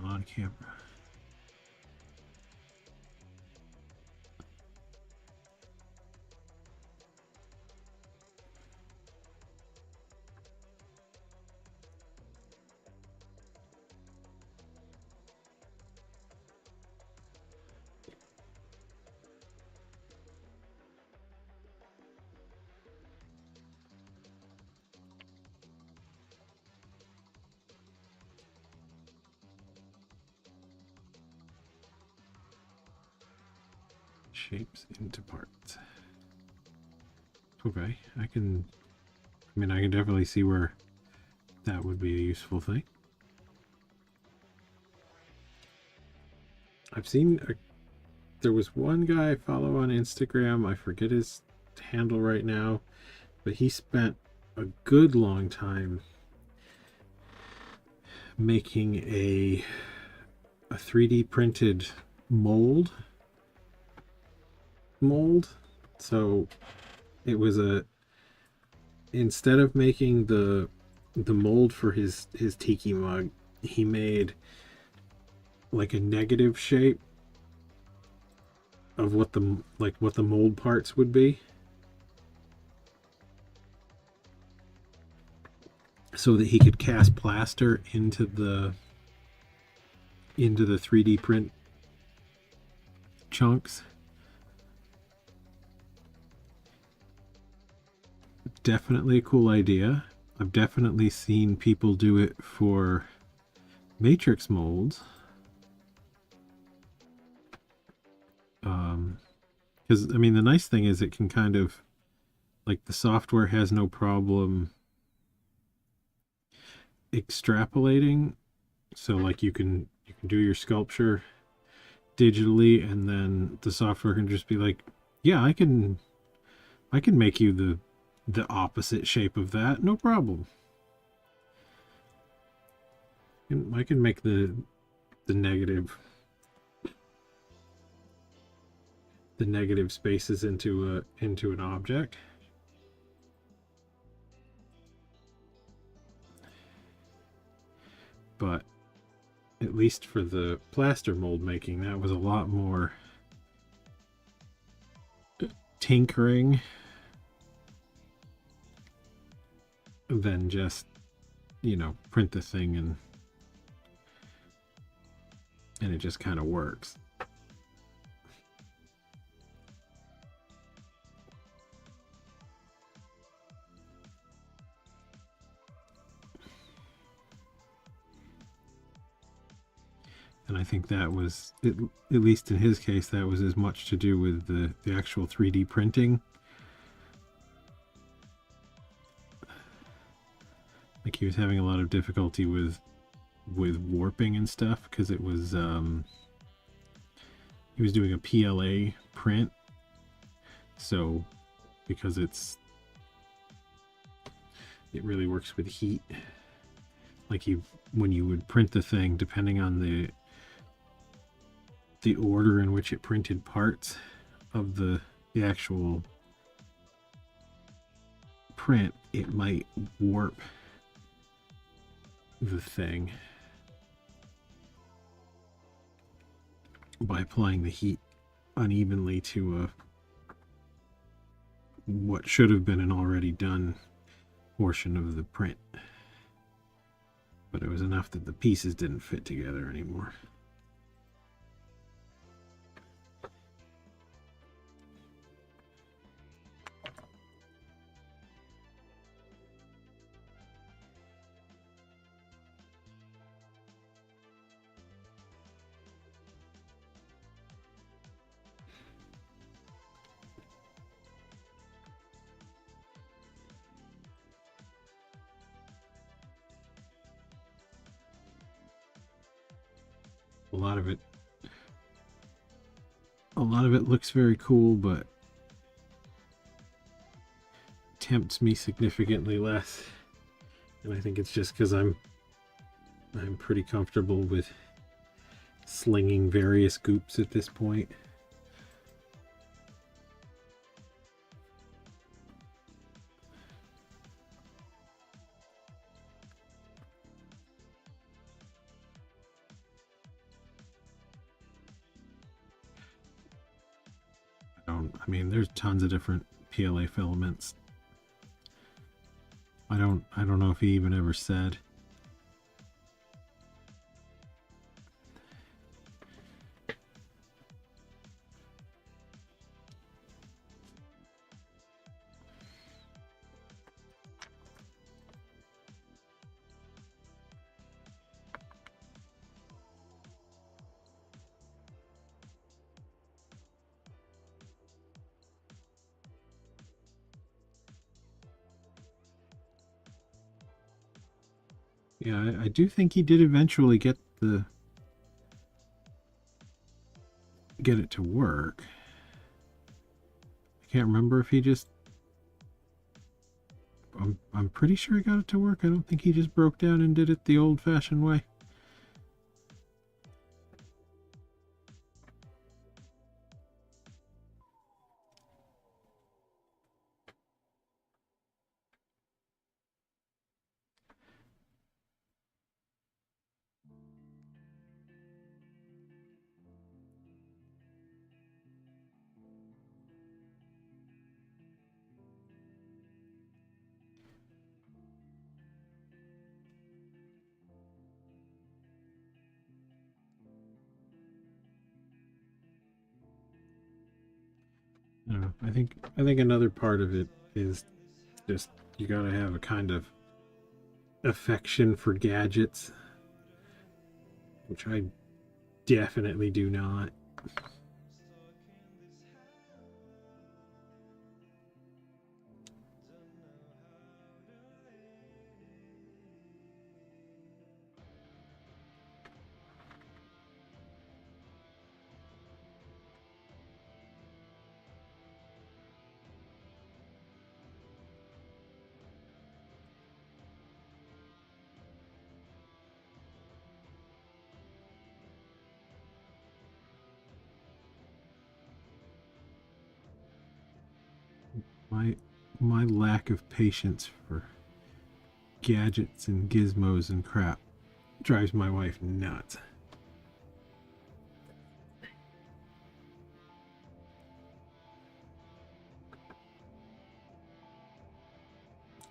On camera. Shapes into parts. Okay, I can definitely see where that would be a useful thing. I've seen there was one guy I follow on Instagram, I forget his handle right now, but he spent a good long time making a 3D printed mold. So it was instead of making the mold for his tiki mug, he made like a negative shape of what the mold parts would be, so that he could cast plaster into the 3D print chunks. Definitely a cool idea. I've definitely seen people do it for matrix molds. Because I mean, the nice thing is it can kind of, like, the software has no problem extrapolating. So like you can do your sculpture digitally, and then the software can just be like, yeah, I can make you the opposite shape of that, no problem. And I can make the negative spaces into an object. But at least for the plaster mold making, that was a lot more tinkering than just, print the thing and it just kind of works. And I think that was, at least in his case, that was as much to do with the actual 3D printing think he was having a lot of difficulty with warping and stuff, because it was he was doing a PLA print, so because it really works with heat. Like when you would print the thing, depending on the order in which it printed parts of the actual print, it might warp the thing by applying the heat unevenly to what should have been an already done portion of the print. But it was enough that the pieces didn't fit together anymore. A lot of it looks very cool, but tempts me significantly less. And I think it's just because I'm pretty comfortable with slinging various goops at this point. I mean, there's tons of different PLA filaments. I don't know if he even ever said. Yeah, I do think he did eventually get it to work. I can't remember if he just... I'm pretty sure he got it to work. I don't think he just broke down and did it the old-fashioned way. I think another part of it is just you gotta have a kind of affection for gadgets, which I definitely do not. My lack of patience for gadgets and gizmos and crap drives my wife nuts.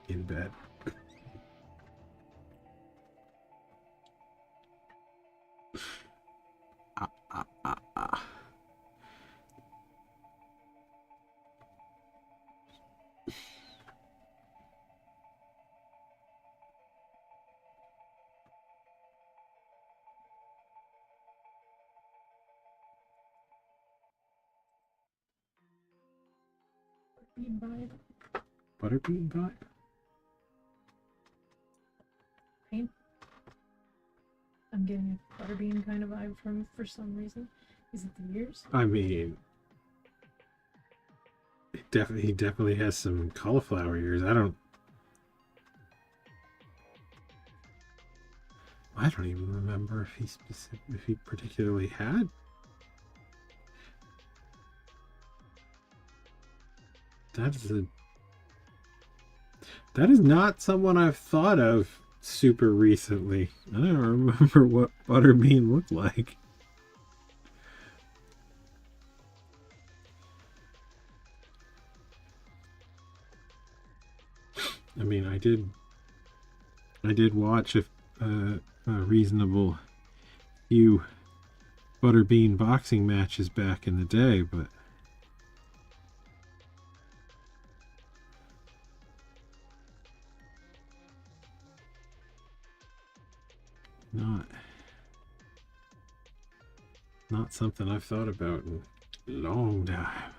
In bed. Ah. Bean vibe. Butterbean vibe? I'm getting a butterbean kind of vibe from for some reason. Is it the ears? I mean, he definitely has some cauliflower ears. I don't even remember if he particularly had. That is not someone I've thought of super recently. I don't remember what Butterbean looked like. I mean, I did watch a reasonable few Butterbean boxing matches back in the day, but not something I've thought about in a long time.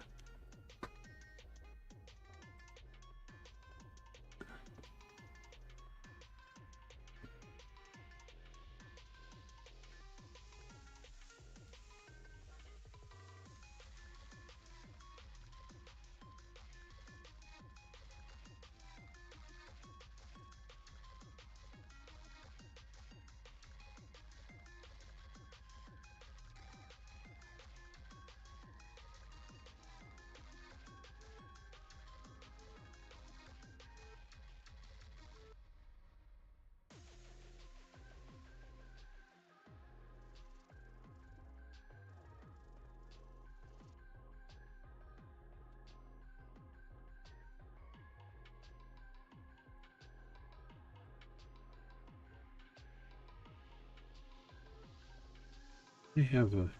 I have a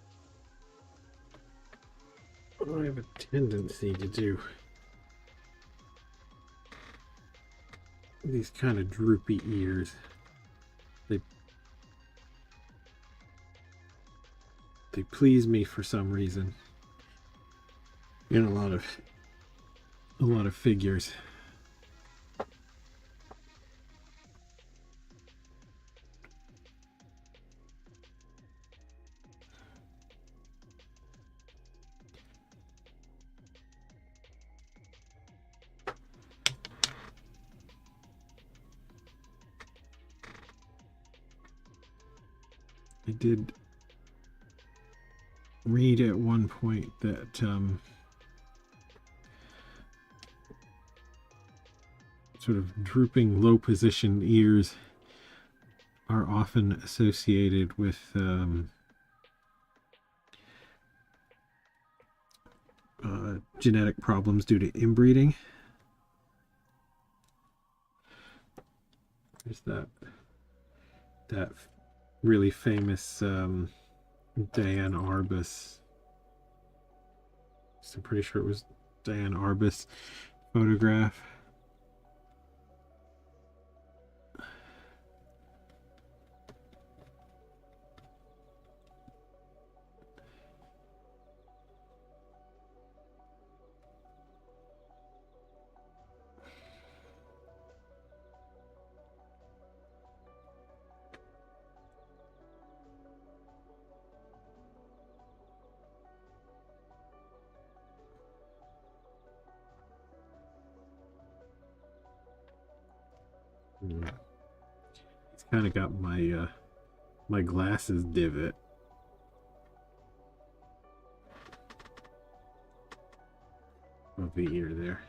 tendency to do these kind of droopy ears. They please me for some reason in a lot of figures. I did read at one point that sort of drooping, low position ears are often associated with genetic problems due to inbreeding. There's that really famous Diane Arbus. I'm pretty sure it was Diane Arbus photograph. It's kind of got my my glasses divot. Of the ear there.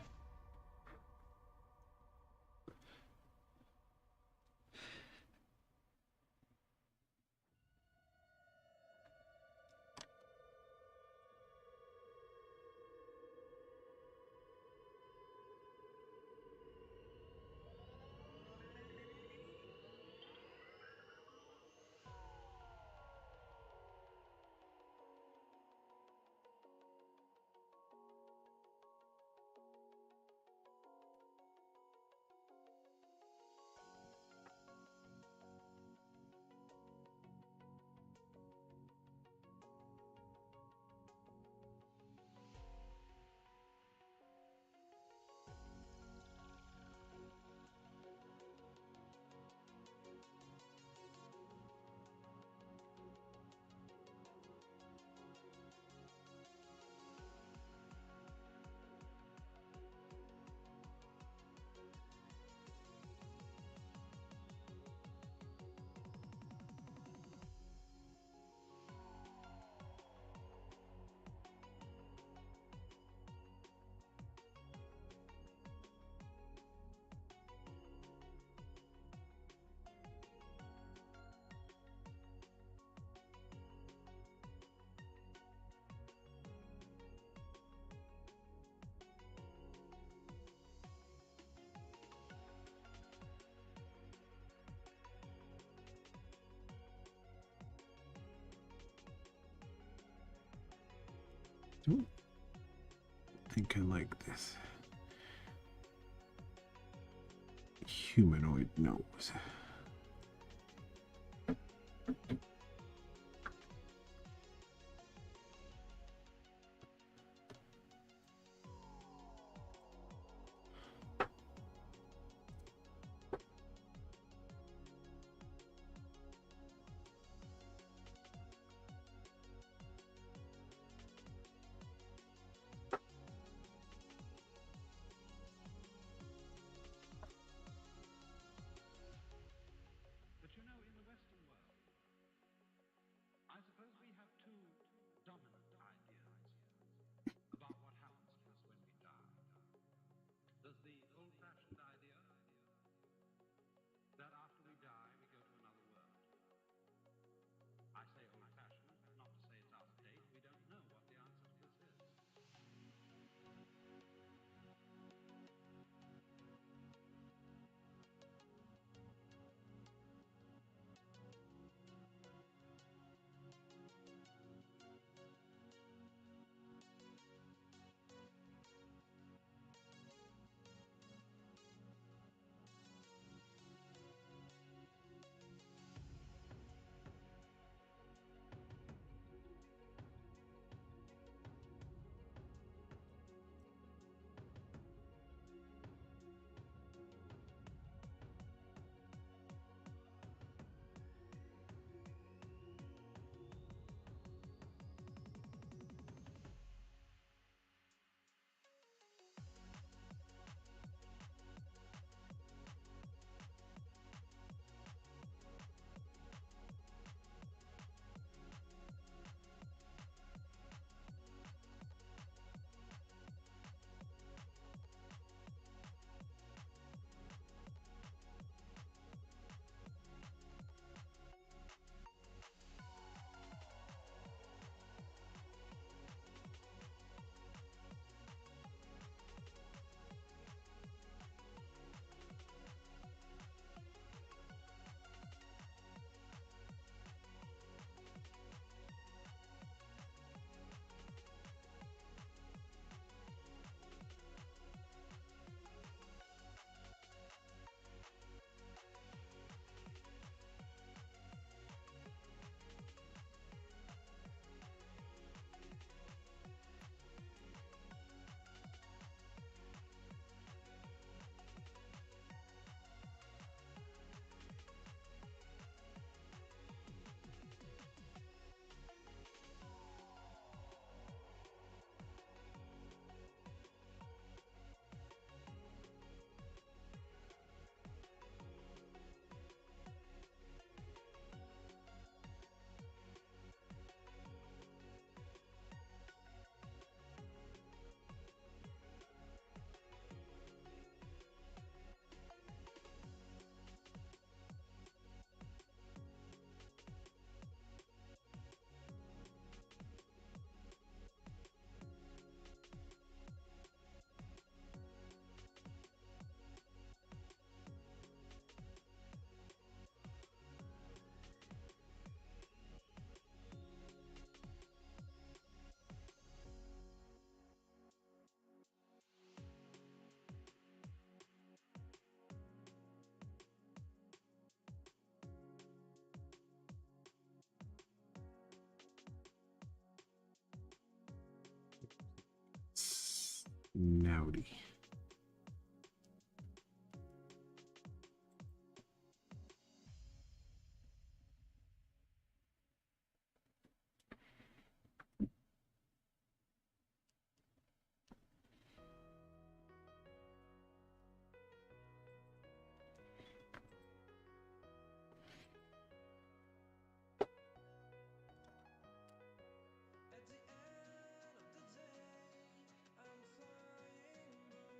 Ooh, I think I like this. Humanoid nose. But you know, in the Western world, I suppose we have two dominant ideas about what happens to us when we die. There's the old-fashioned idea that after we die, we go to another world. I say old-fashioned, not to say it's out of date. We don't know what the answer to this is. Snouty. At the end of the day, I'm flying blue.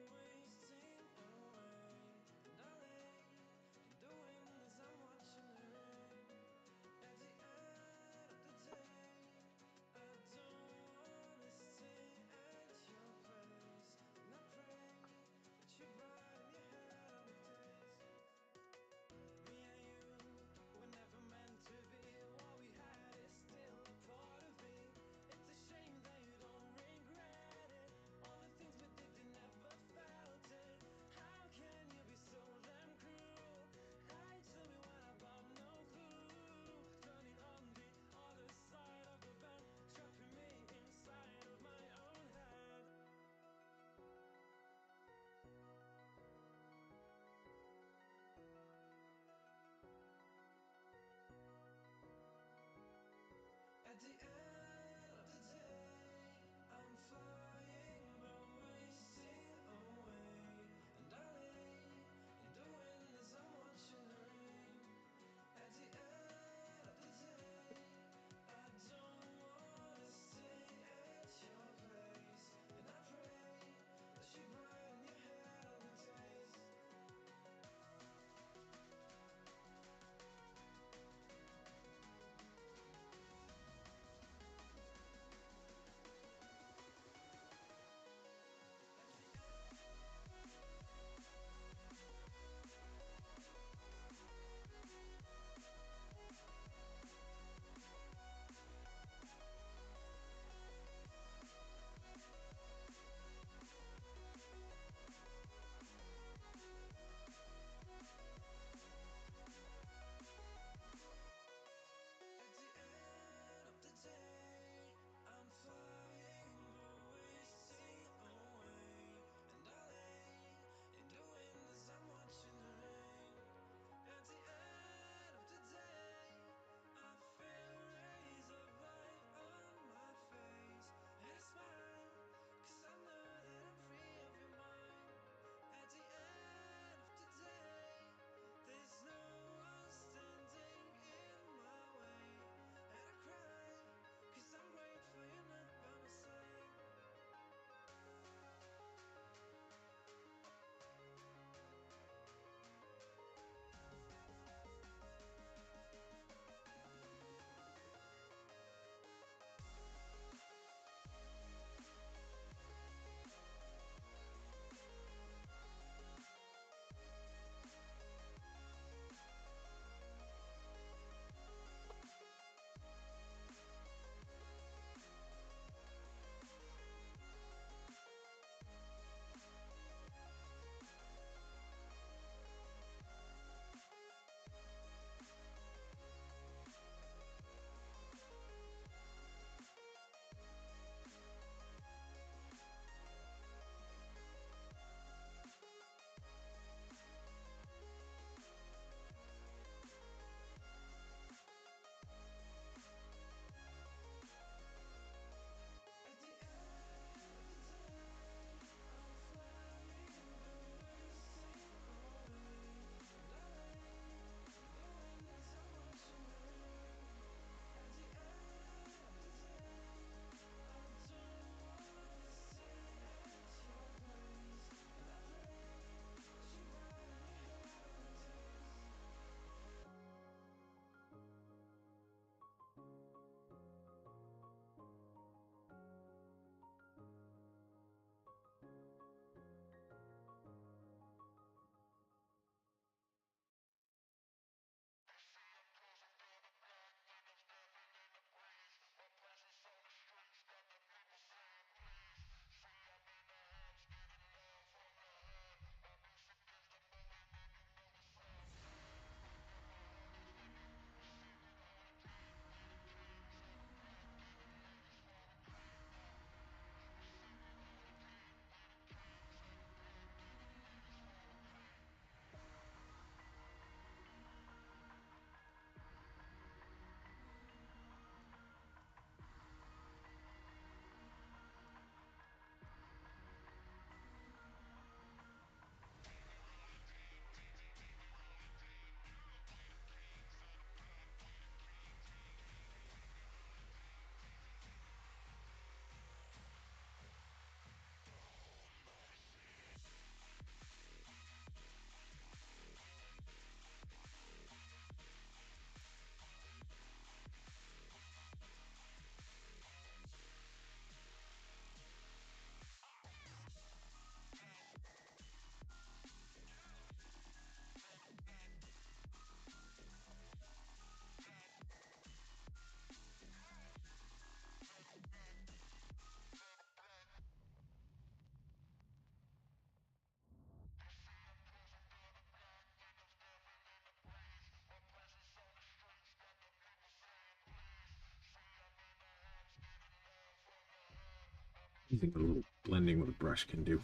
I think a little blending with a brush can do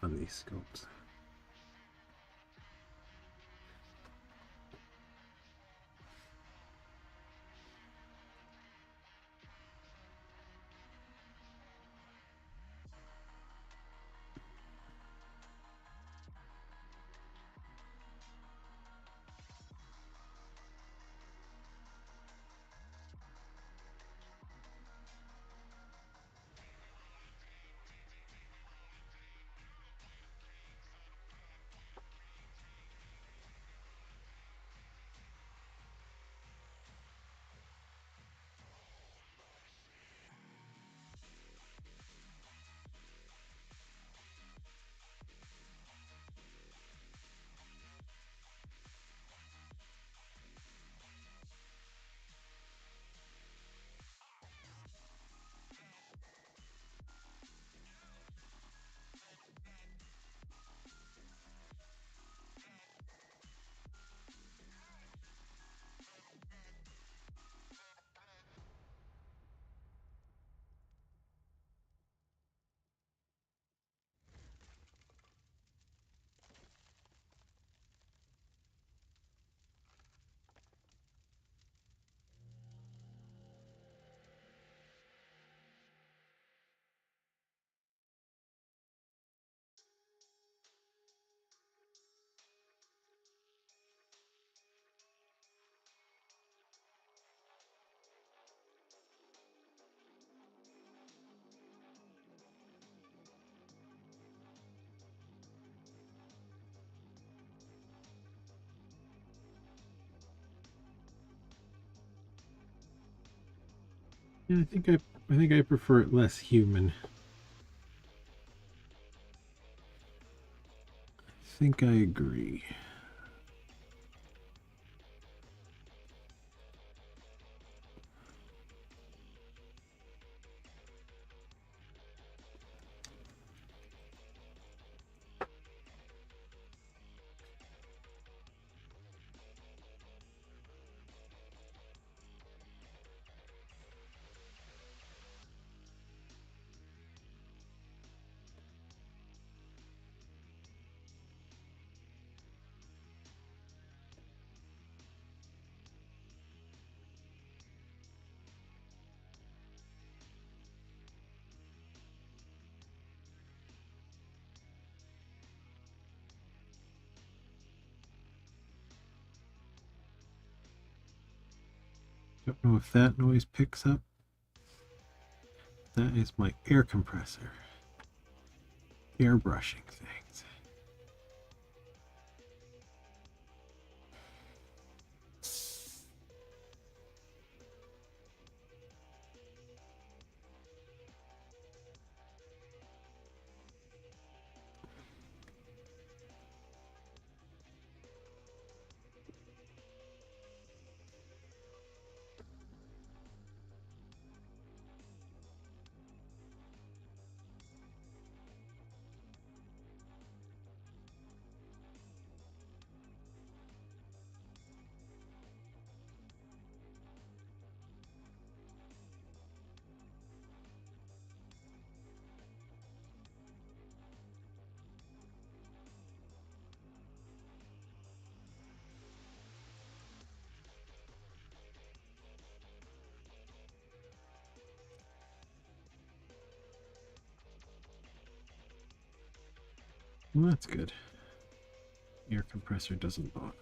on these sculpts. Yeah, I think I prefer it less human. I think I agree. Don't know if that noise picks up. That is my air compressor. Airbrushing things. Well, that's good. Air compressor doesn't bother.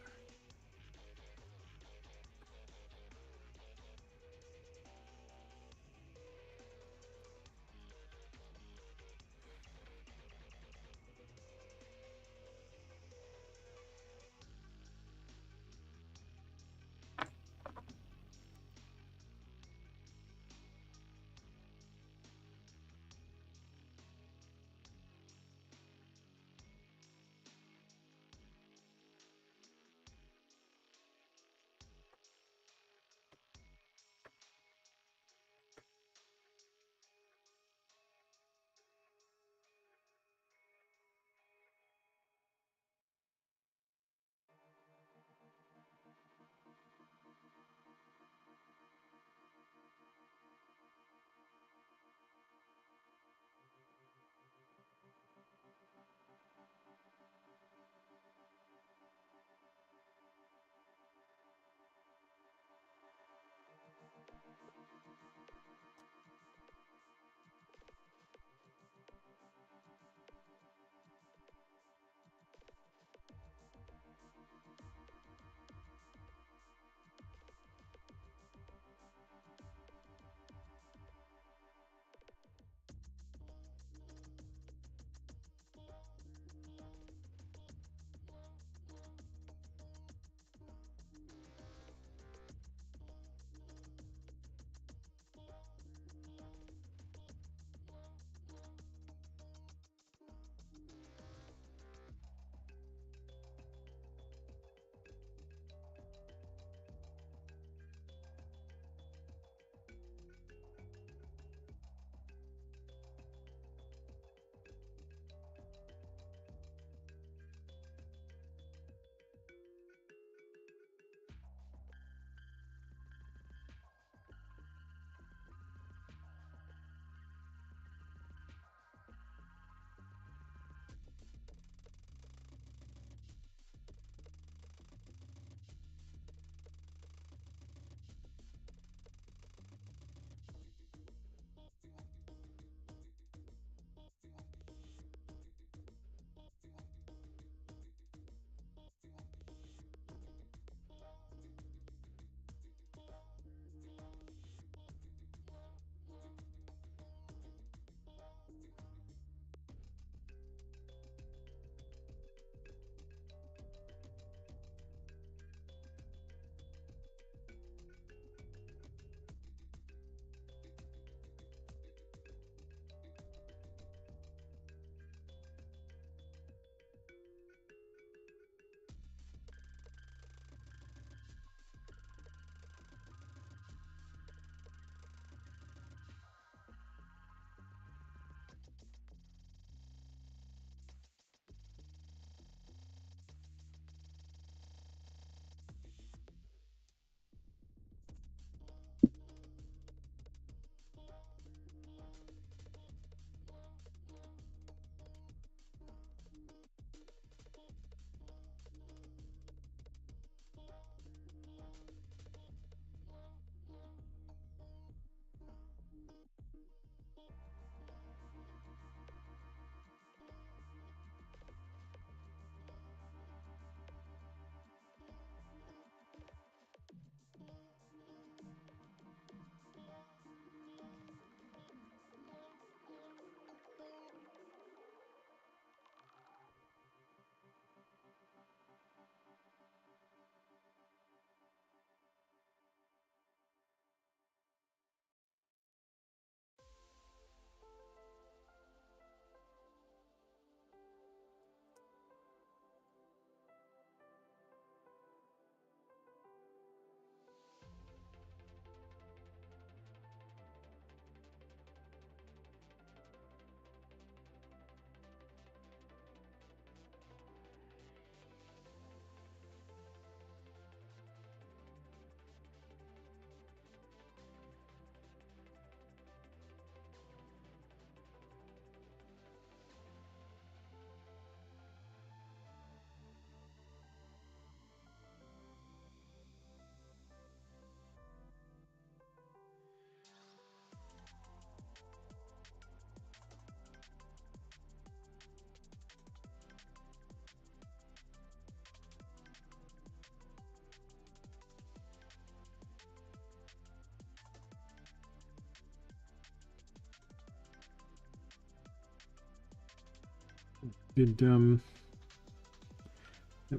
Did that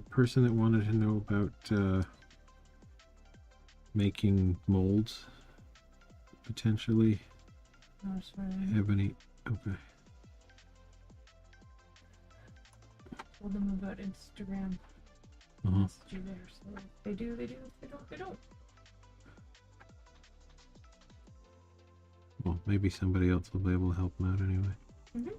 person that wanted to know about making molds potentially Oh, sorry. have any? Okay. Told them about Instagram. Uh-huh. Message you there. So if they do, they do. If they don't, they don't. Well, maybe somebody else will be able to help them out anyway. Mm-hmm.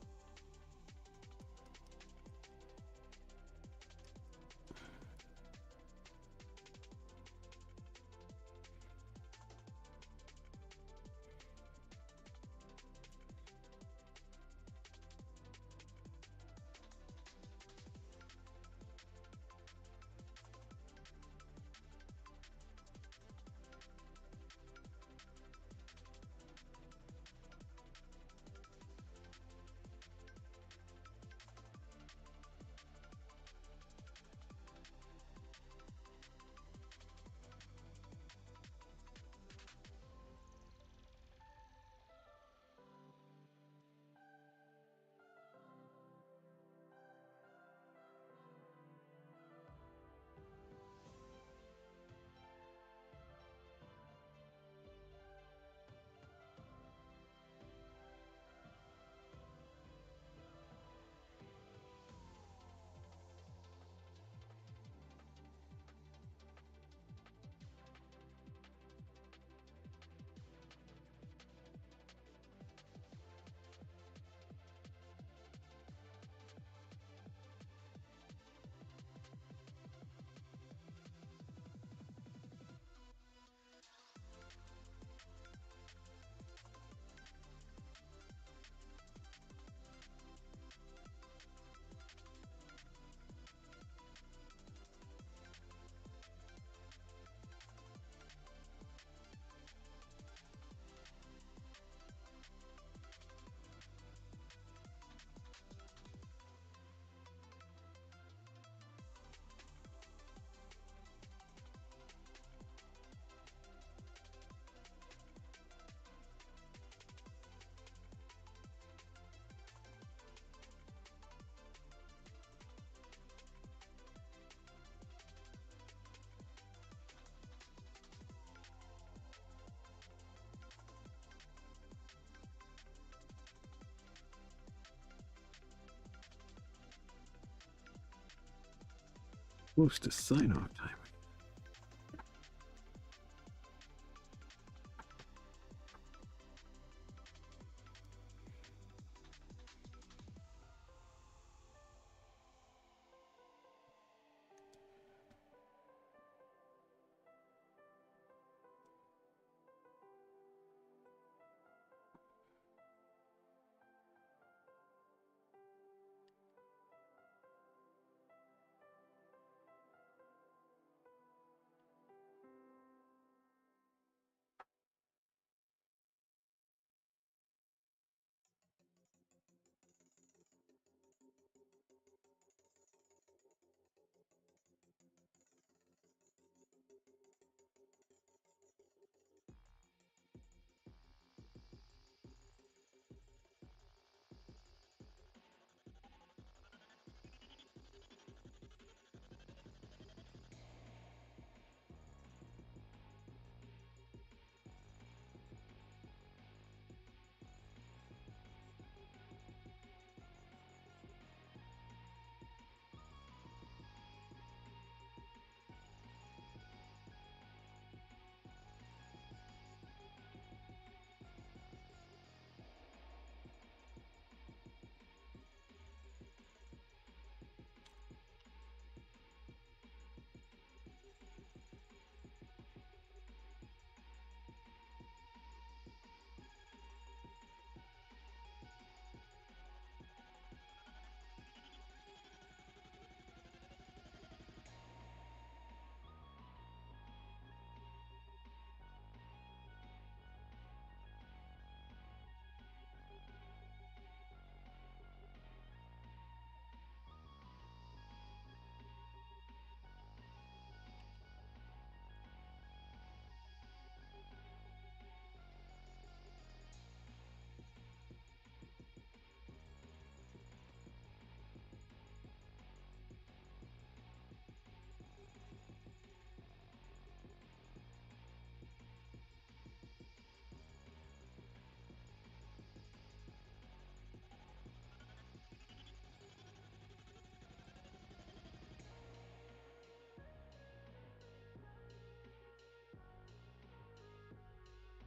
Close to sign off time.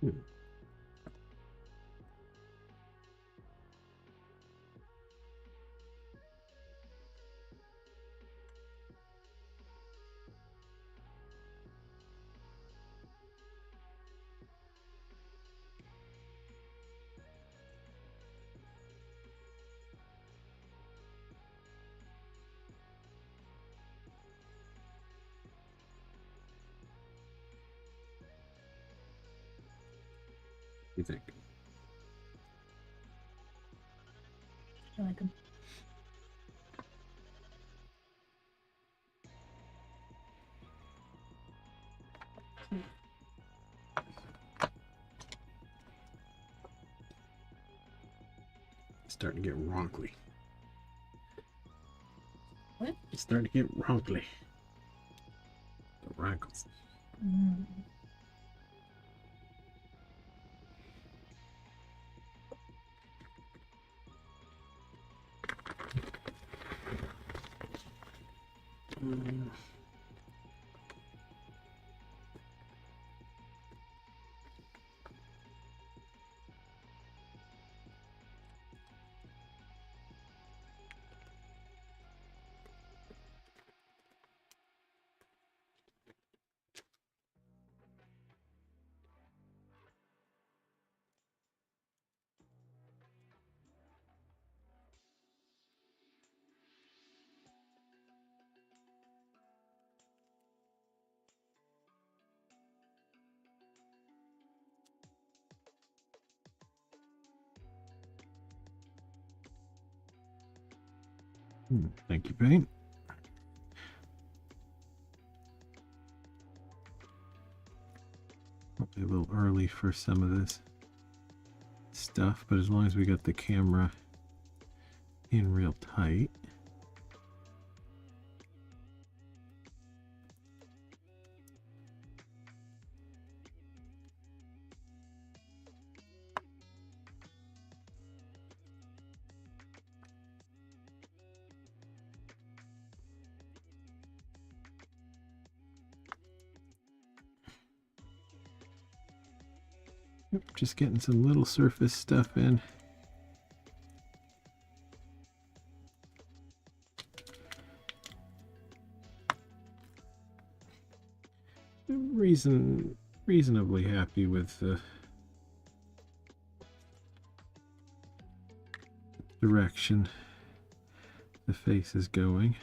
Hmm. You think? I like them. It's starting to get wrinkly. What? It's starting to get wrinkly. The wrinkles. Mm. Thank you, paint. Probably a little early for some of this stuff, but as long as we got the camera in real tight. Yep, just getting some little surface stuff in. Reasonably happy with the direction the face is going.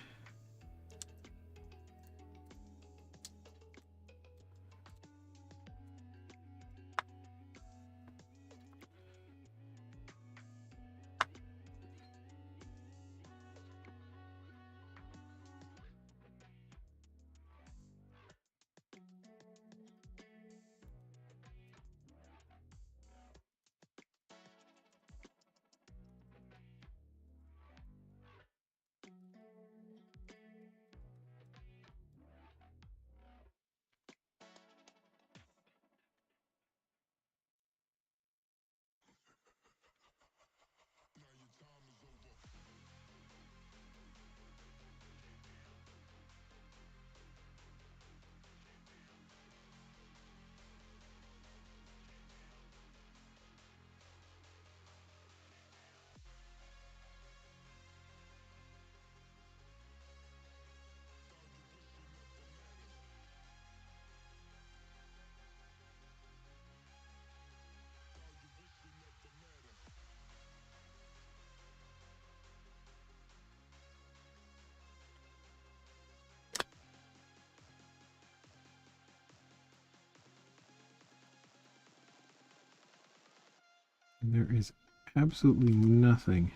There is absolutely nothing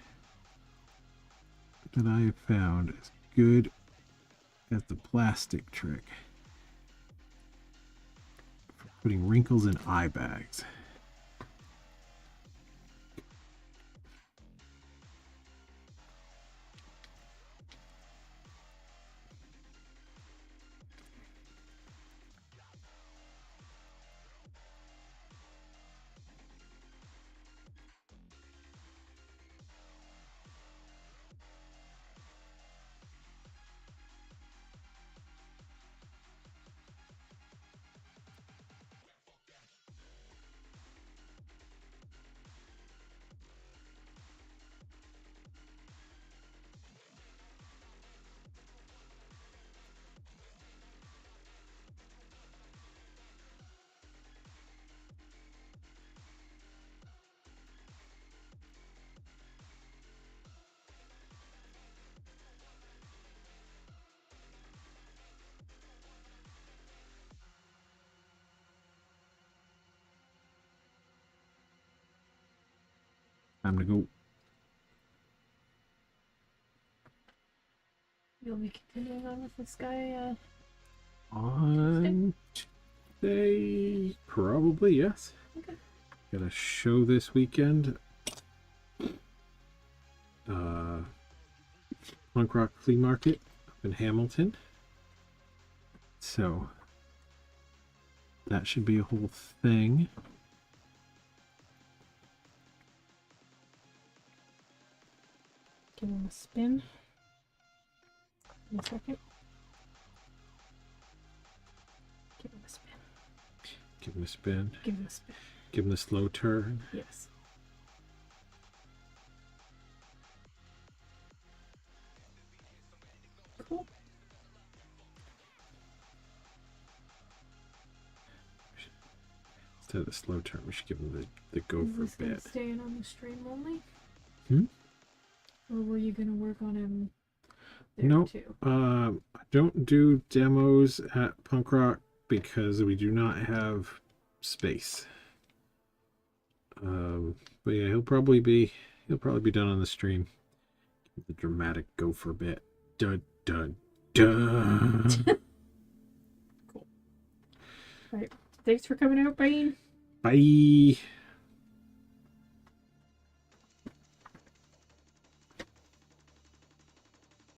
that I have found as good as the plastic trick for putting wrinkles in eye bags. Time to go. You'll be continuing on with this guy, On today, probably, yes. Okay. Got a show this weekend. Punk Rock Flea Market up in Hamilton. So that should be a whole thing. give him a spin. In a second. Give him a spin. Give him a spin. Give him a spin. Give him the slow turn. Yes. Cool. Instead of the slow turn, we should give him the go Is for this gonna bit. stay in on the stream only? Hmm? Or were you gonna work on him there Nope. too? I don't do demos at Punk Rock because we do not have space. But yeah, he'll probably be done on the stream. The dramatic go for bit. Dun dun dun. Cool. Alright. Thanks for coming out, Brian. Bye.